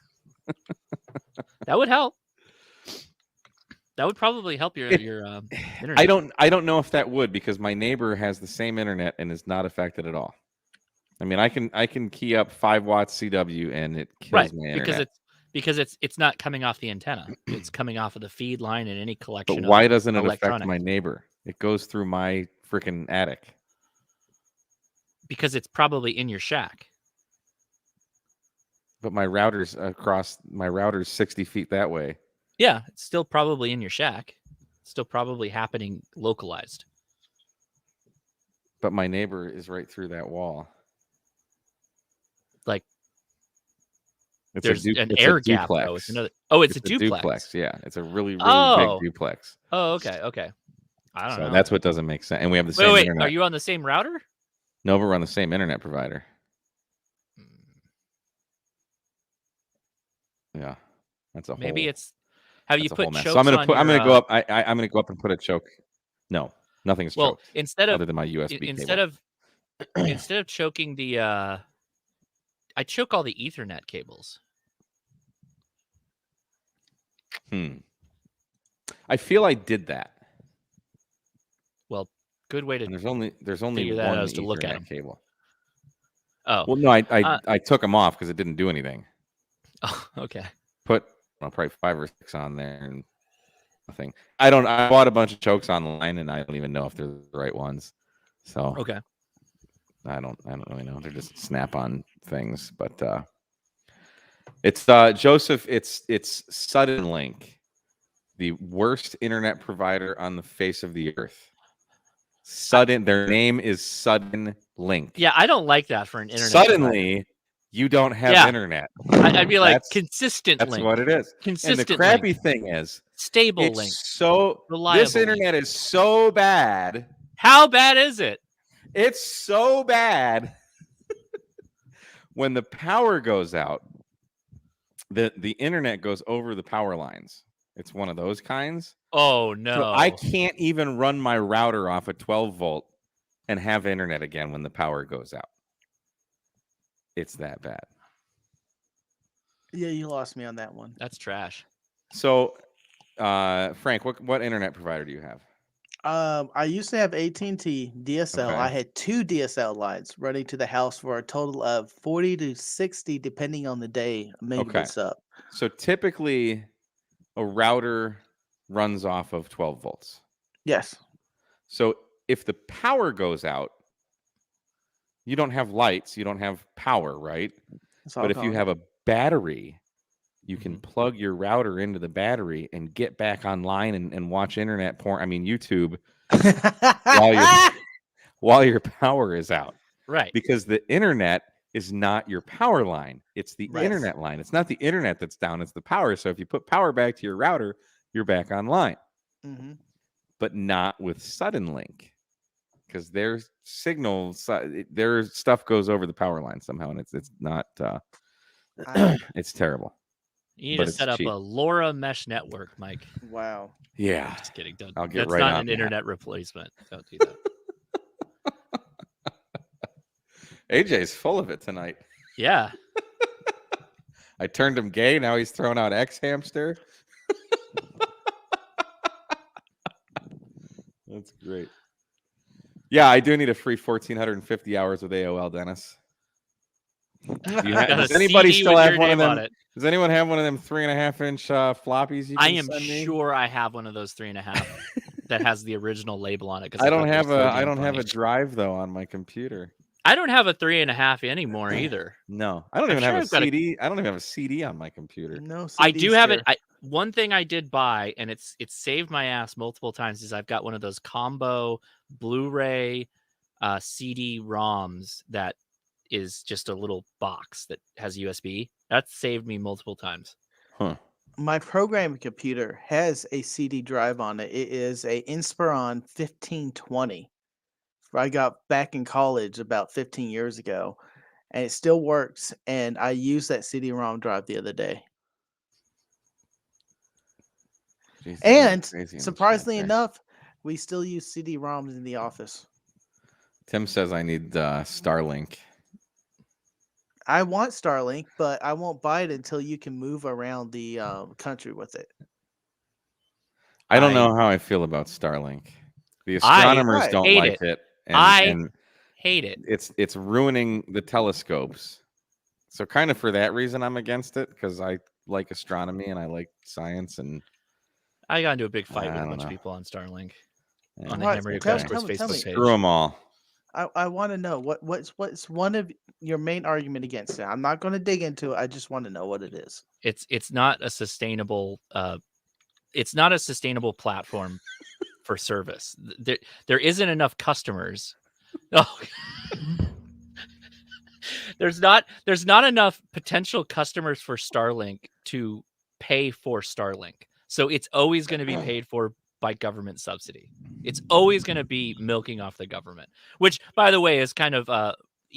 That would help. That would probably help your internet. I don't know if that would, because my neighbor has the same internet and is not affected at all. I mean, I can key up 5 watts CW and it kills my internet. Because it's not coming off the antenna. It's coming off of the feed line and any collection. But why of doesn't it affect electronics. my neighbor? It goes through my freaking attic. Because it's probably in your shack. But my router's 60 feet that way. Yeah, it's still probably in your shack. It's still probably happening localized. But my neighbor is right through that wall. Like, there's an air gap though. It's another. Oh, it's a duplex. Yeah, it's a really big duplex. Oh, okay. I don't know. So that's what doesn't make sense. And we have the same internet. Are you on the same router? No, we're on the same internet provider. Yeah, that's a whole. Maybe it's. Have you put chokes so I'm gonna go up. I'm gonna go up and put a choke. No, nothing's choked. Well, instead of other than my USB instead cable. of instead of choking the, I choke all the Ethernet cables. I feel I did that. Well, good way to. And there's only figure that one out is to look at 'em. Ethernet cable. Oh, Well, no, I took them off because it didn't do anything. oh, okay. Put probably 5 or 6 on there and nothing. I bought a bunch of chokes online and I don't even know if they're the right ones. So Okay. I don't really know. They're just snap-on things, but it's Joseph. It's Suddenlink, the worst internet provider on the face of the earth. Their name is Suddenlink. Yeah, I don't like that for an internet. Suddenly, you don't have internet. I'd be like consistent. That's link. what it is. Consistent. And the crappy link. thing is stable link. So reliable. This internet is so bad. How bad is it? It's so bad. When the power goes out, the internet goes over the power lines. It's one of those kinds. Oh no! So I can't even run my router off a 12 volt and have internet again when the power goes out. It's that bad. Yeah, you lost me on that one. That's trash. So, Frank, what internet provider do you have? I used to have AT&T DSL. Okay. I had 2 DSL lines running to the house for a total of 40 to 60, depending on the day. Megabits up. So typically, a router runs off of 12 volts. Yes. So if the power goes out, you don't have lights, you don't have power, right? But if you have a battery, you can plug your router into the battery and get back online and watch internet porn. I mean, YouTube while your power is out. Right. Because the internet is not your power line. It's the internet line. It's not the internet that's down. It's the power. So if you put power back to your router, you're back online. but not with Suddenlink, because their signal, their stuff goes over the power line somehow, and it's not. It's terrible. You need But to it's set up cheap. a LoRa mesh network, Mike. Wow. Yeah, I'm just kidding. Don't. I'll get That's right not on an that. internet replacement. Don't do that. AJ's full of it tonight. Yeah. I turned him gay. Now he's throwing out X Hamster. That's great. Yeah, I do need a free 1,450 hours with AOL, Dennis. Does anybody still have one of them? Does anyone have one of them 3.5-inch floppies? I am sure I have one of those 3.5 that has the original label on it. I don't have a drive though on my computer. I don't have a 3.5 anymore either. No, I don't even have a CD. I don't even have a CD on my computer. No, CDs I do have here. it. One thing I did buy, and it's saved my ass multiple times, is I've got one of those combo Blu-ray CD-ROMs that is just a little box that has USB. That's saved me multiple times. Huh. My programming computer has a CD drive on it. It is a Inspiron 1520. I got back in college about 15 years ago, and it still works. And I used that CD-ROM drive the other day. Jeez, And surprisingly enough, we still use CD-ROMs in the office. Tim says I need Starlink. I want Starlink, but I won't buy it until you can move around the country with it. I don't know how I feel about Starlink. The astronomers don't like it. And hate it. It's ruining the telescopes. So kind of for that reason, I'm against it, because I like astronomy and I like science. And I got into a big fight with a bunch of people on Starlink. Yeah. On the Hammer Facebook page. Screw them all. I want to know what's one of your main argument against it. I'm not going to dig into it. I just want to know what it is. It's not a sustainable platform for service. There isn't enough customers. Oh. There's not enough potential customers for Starlink to pay for Starlink. So it's always going to be paid for by government subsidy. It's always going to be milking off the government, which, by the way, is kind of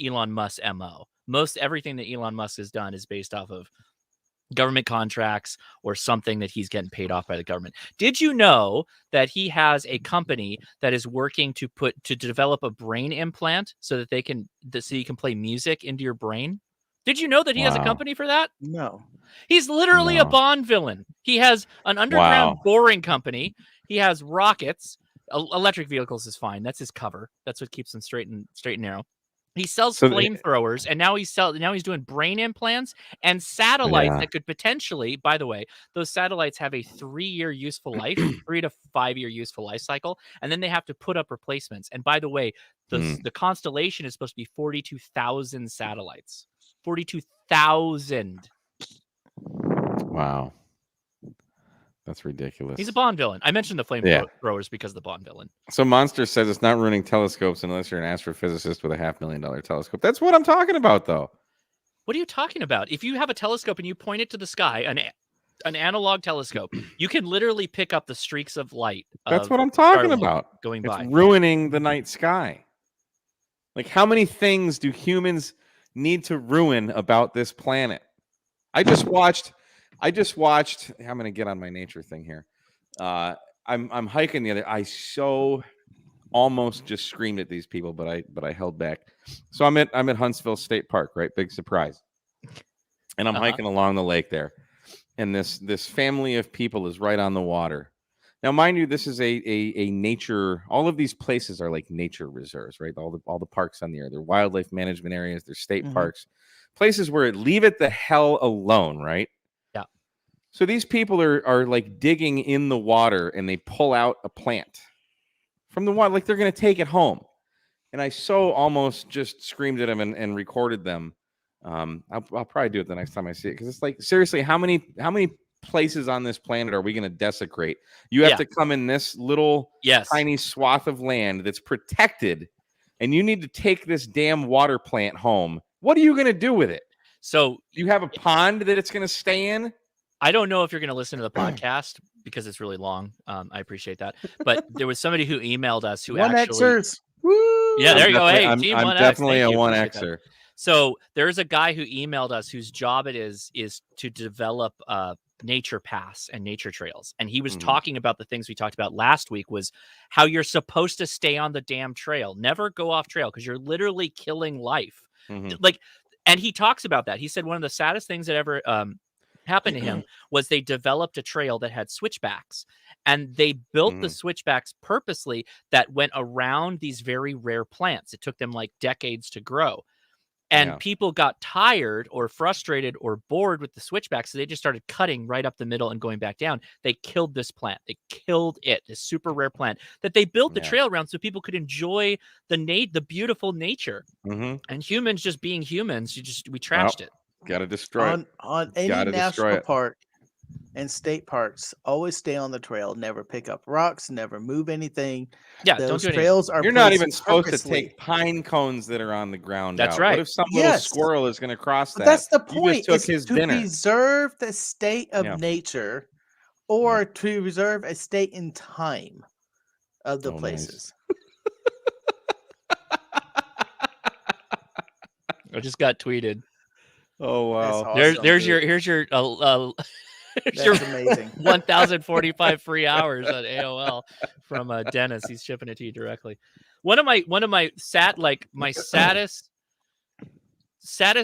Elon Musk's MO. Most everything that Elon Musk has done is based off of government contracts or something that he's getting paid off by the government. Did you know that he has a company that is working to develop a brain implant so that you can play music into your brain? Did you know that he has a company for that? No. He's literally a Bond villain. He has an underground boring company. He has rockets. Electric vehicles is fine. That's his cover. That's what keeps him straight and narrow. He sells flamethrowers, and now he's doing brain implants and satellites that could potentially, by the way, those satellites have a 3-year useful life, 3 to 5 year useful life cycle, and then they have to put up replacements. And by the way, the constellation is supposed to be 42,000 satellites. 42,000. Wow. That's ridiculous. He's a Bond villain. I mentioned the flamethrowers because of the Bond villain. So Monster says it's not ruining telescopes unless you're an astrophysicist with a $500,000 telescope. That's what I'm talking about, though. What are you talking about? If you have a telescope and you point it to the sky, an analog telescope, you can literally pick up the streaks of light. That's what I'm talking about. Going by. It's ruining the night sky. Like, how many things do humans need to ruin about this planet? I just watched. I'm going to get on my nature thing here. I'm hiking the other. I so almost just screamed at these people, but I held back. So I'm at Huntsville State Park, right? Big surprise. And I'm hiking along the lake there, and this family of people is right on the water. Now, mind you, this is a nature. All of these places are like nature reserves, right? All the parks on the air, they're wildlife management areas, they're state parks, places where leave it the hell alone, right? Yeah. So these people are like digging in the water, and they pull out a plant from the water, like they're going to take it home. And I so almost just screamed at them and recorded them. I'll probably do it the next time I see it, because it's like, seriously, how many places on this planet are we going to desecrate? You have to come in this little tiny swath of land that's protected, and you need to take this damn water plant home. What are you going to do with it? So you have a pond that it's going to stay in? I don't know if you're going to listen to the podcast because it's really long. I appreciate that. But there was somebody who emailed us who One actually. Xers. Woo! Yeah, there you go. Hey, I'm Team I'm 1X. definitely Thank a you. one Appreciate that. Xer. So there's a guy who emailed us whose job it is to develop nature paths and nature trails. And he was talking about the things we talked about last week, was how you're supposed to stay on the damn trail, never go off trail, because you're literally killing life. Like, and he talks about that. He said one of the saddest things that ever happened to him was they developed a trail that had switchbacks, and they built the switchbacks purposely that went around these very rare plants. It took them like decades to grow. And people got tired or frustrated or bored with the switchbacks, so they just started cutting right up the middle and going back down. They killed this plant. They killed it, this super rare plant that they built the trail around so people could enjoy the beautiful nature. And humans, just being humans, we trashed it. Got to destroy it. On any national park and state parks, always stay on the trail. Never pick up rocks. Never move anything. Yeah, those don't do trails are. You're not even supposed to take pine cones that are on the ground. That's out. right. What if some little squirrel is going to cross that? That's the point. You just took his dinner. To preserve the state of nature, or to preserve a state in time of the places. I just got tweeted. Oh wow! Awesome, here's your That's amazing. 1,045 free hours on AOL from Dennis. He's shipping it to you directly. One of my saddest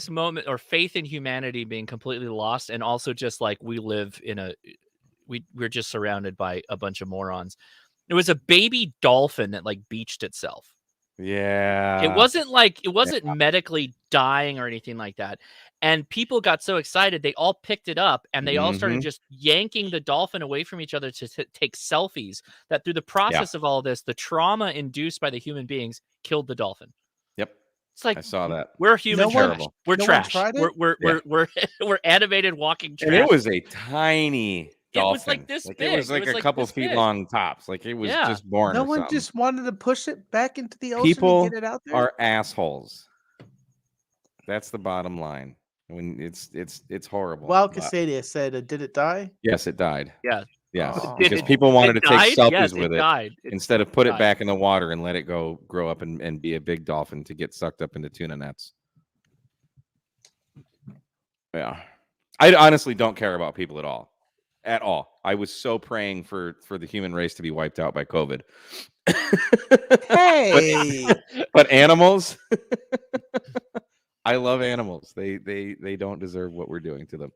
moment, or faith in humanity being completely lost, and also just like we're just surrounded by a bunch of morons. It was a baby dolphin that like beached itself. Yeah. It wasn't medically dying or anything like that. And people got so excited, they all picked it up and they all started just yanking the dolphin away from each other to take selfies. That through the process of all this, the trauma induced by the human beings killed the dolphin. Yep. It's like, I saw that. We're human trash. We're trash. We're animated walking trash. And it was a tiny dolphin. It was like this big. It was like a couple feet long tops. Like it was just born. No one just wanted to push it back into the ocean and get it out there. People are assholes. That's the bottom line. When it's horrible. Wild Casadia said, "Did it die?" Yes, it died. Yeah. Yes, Oh. because people wanted to take selfies with it died. instead of put it back in the water and let it grow up and be a big dolphin to get sucked up into tuna nets. Yeah, I honestly don't care about people at all. At all. I was so praying for the human race to be wiped out by COVID. Hey, but animals. I love animals. They don't deserve what we're doing to them.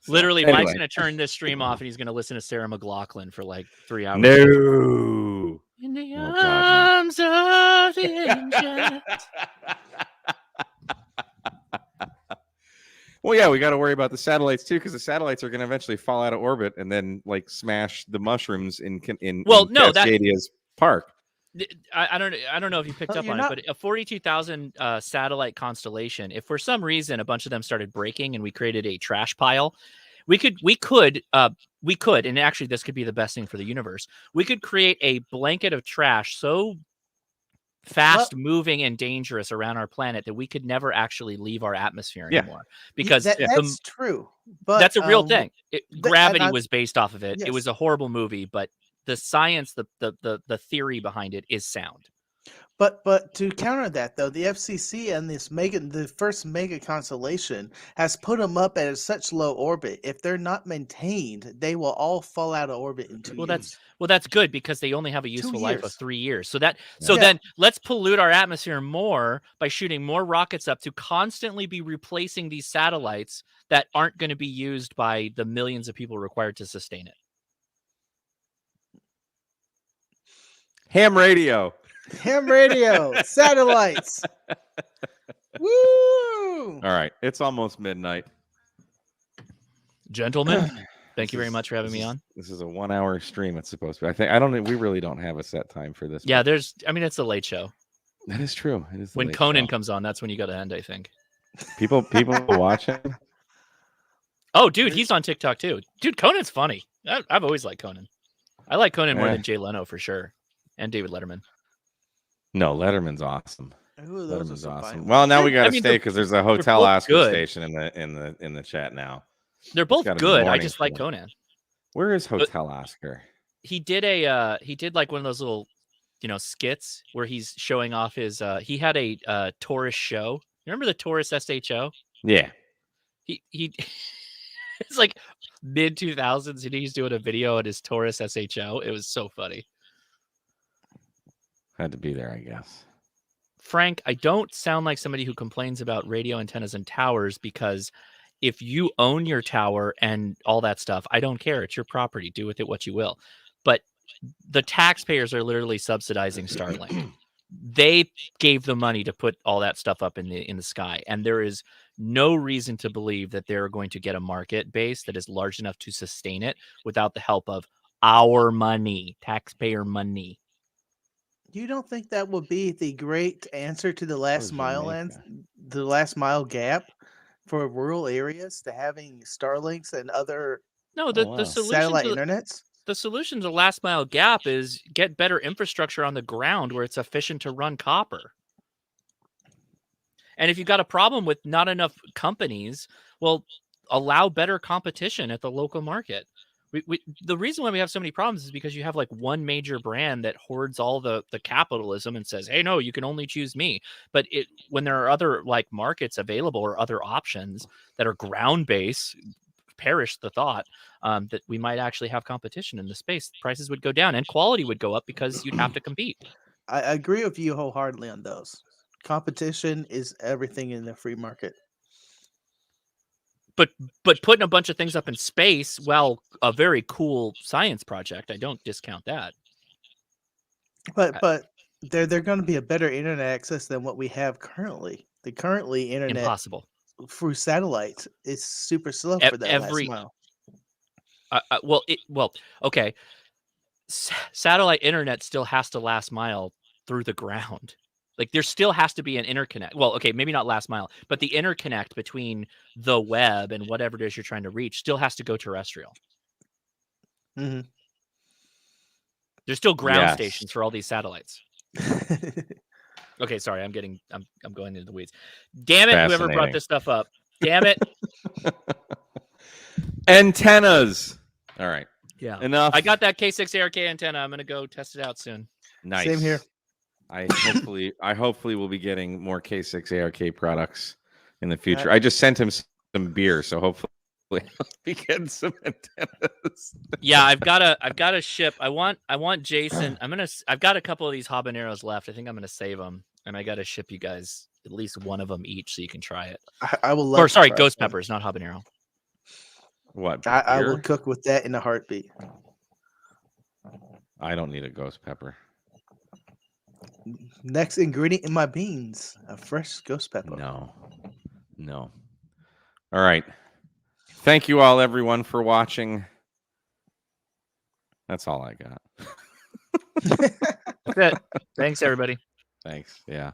So, literally, anyway. Mike's gonna turn this stream off and he's gonna listen to Sarah McLachlan for like 3 hours. No. In the arms of the angel. Well, yeah, we got to worry about the satellites too, because the satellites are going to eventually fall out of orbit and then like smash the mushrooms in Cascadia's park. I don't know if you picked up on it, but a 42,000 satellite constellation. If for some reason a bunch of them started breaking and we created a trash pile, we could, and actually this could be the best thing for the universe. We could create a blanket of trash so fast moving and dangerous around our planet that we could never actually leave our atmosphere anymore. Because that's true. But that's a real thing. Gravity was based off of it. Yes. It was a horrible movie, but the science, the theory behind it is sound. But to counter that, though, the FCC and the first mega constellation has put them up at such low orbit. If they're not maintained, they will all fall out of orbit in 2 years. That's good, because they only have a useful life of 3 years. Then let's pollute our atmosphere more by shooting more rockets up to constantly be replacing these satellites that aren't going to be used by the millions of people required to sustain it. Ham radio, satellites. Woo! All right, it's almost midnight. Gentlemen, thank you very much for having me on. This is a 1 hour stream. It's supposed to be. We really don't have a set time for this. Yeah, it's a late show. That is true. It is when Conan comes on, that's when you got to end, I think. People watching. Oh, dude, he's on TikTok too. Dude, Conan's funny. I've always liked Conan. I like Conan more than Jay Leno for sure, and David Letterman. No, Letterman's awesome. Ooh, Letterman's awesome. Well, now we got to stay because there's a hotel Oscar station in the chat now. They're both gotta be good. I morning just for like them. Conan. Where is Hotel Oscar? He did like one of those little, skits where he's showing off his. He had a Taurus show. You remember the Taurus SHO? Yeah. He it's like mid 2000s, and he's doing a video at his Taurus SHO. It was so funny. Had to be there, I guess. Frank, I don't sound like somebody who complains about radio antennas and towers, because if you own your tower and all that stuff, I don't care. It's your property. Do with it what you will. But the taxpayers are literally subsidizing Starlink. They gave the money to put all that stuff up in the sky, and there is no reason to believe that they're going to get a market base that is large enough to sustain it without the help of our money, taxpayer money. You don't think that would be the great answer to the last mile Jamaica. the last mile gap for rural areas, to having Starlinks and other No, the wow. solution satellite to internets? the solution to the last mile gap is get better infrastructure on the ground where it's efficient to run copper. And if you've got a problem with not enough companies, well, allow better competition at the local market. The reason why we have so many problems is because you have like one major brand that hoards all the capitalism and says, hey, no, you can only choose me. But when there are other like markets available or other options that are ground based, perish the thought that we might actually have competition in the space. Prices would go down and quality would go up because you'd have to compete. I agree with you wholeheartedly on those. Competition is everything in the free market. But putting a bunch of things up in space, well, a very cool science project, I don't discount that. But they're going to be a better internet access than what we have currently. The currently internet Impossible. through satellites is super slow for that last mile. Okay. Satellite internet still has to last mile through the ground. Like there still has to be an interconnect. Well, okay, maybe not last mile, but the interconnect between the web and whatever it is you're trying to reach still has to go terrestrial. Mm-hmm. There's still ground stations for all these satellites. Okay, sorry, I'm going into the weeds. Damn it, whoever brought this stuff up. Damn it. Antennas. All right. Yeah. Enough. I got that K6 ARK antenna. I'm gonna go test it out soon. Nice. Same here. I hopefully will be getting more K6 ARK products in the future. I just sent him some beer, so hopefully I'll be getting some antennas. Yeah, I've got a ship. I want Jason. I've got a couple of these habaneros left. I think I'm gonna save them, and I got to ship you guys at least one of them each so you can try it. I will love. Or sorry, ghost peppers, not habanero. What? I will cook with that in a heartbeat. I don't need a ghost pepper. Next ingredient in my beans, a fresh ghost pepper. No. All right. Thank you all, everyone, for watching. That's all I got. That's it. Thanks, everybody. Thanks. Yeah.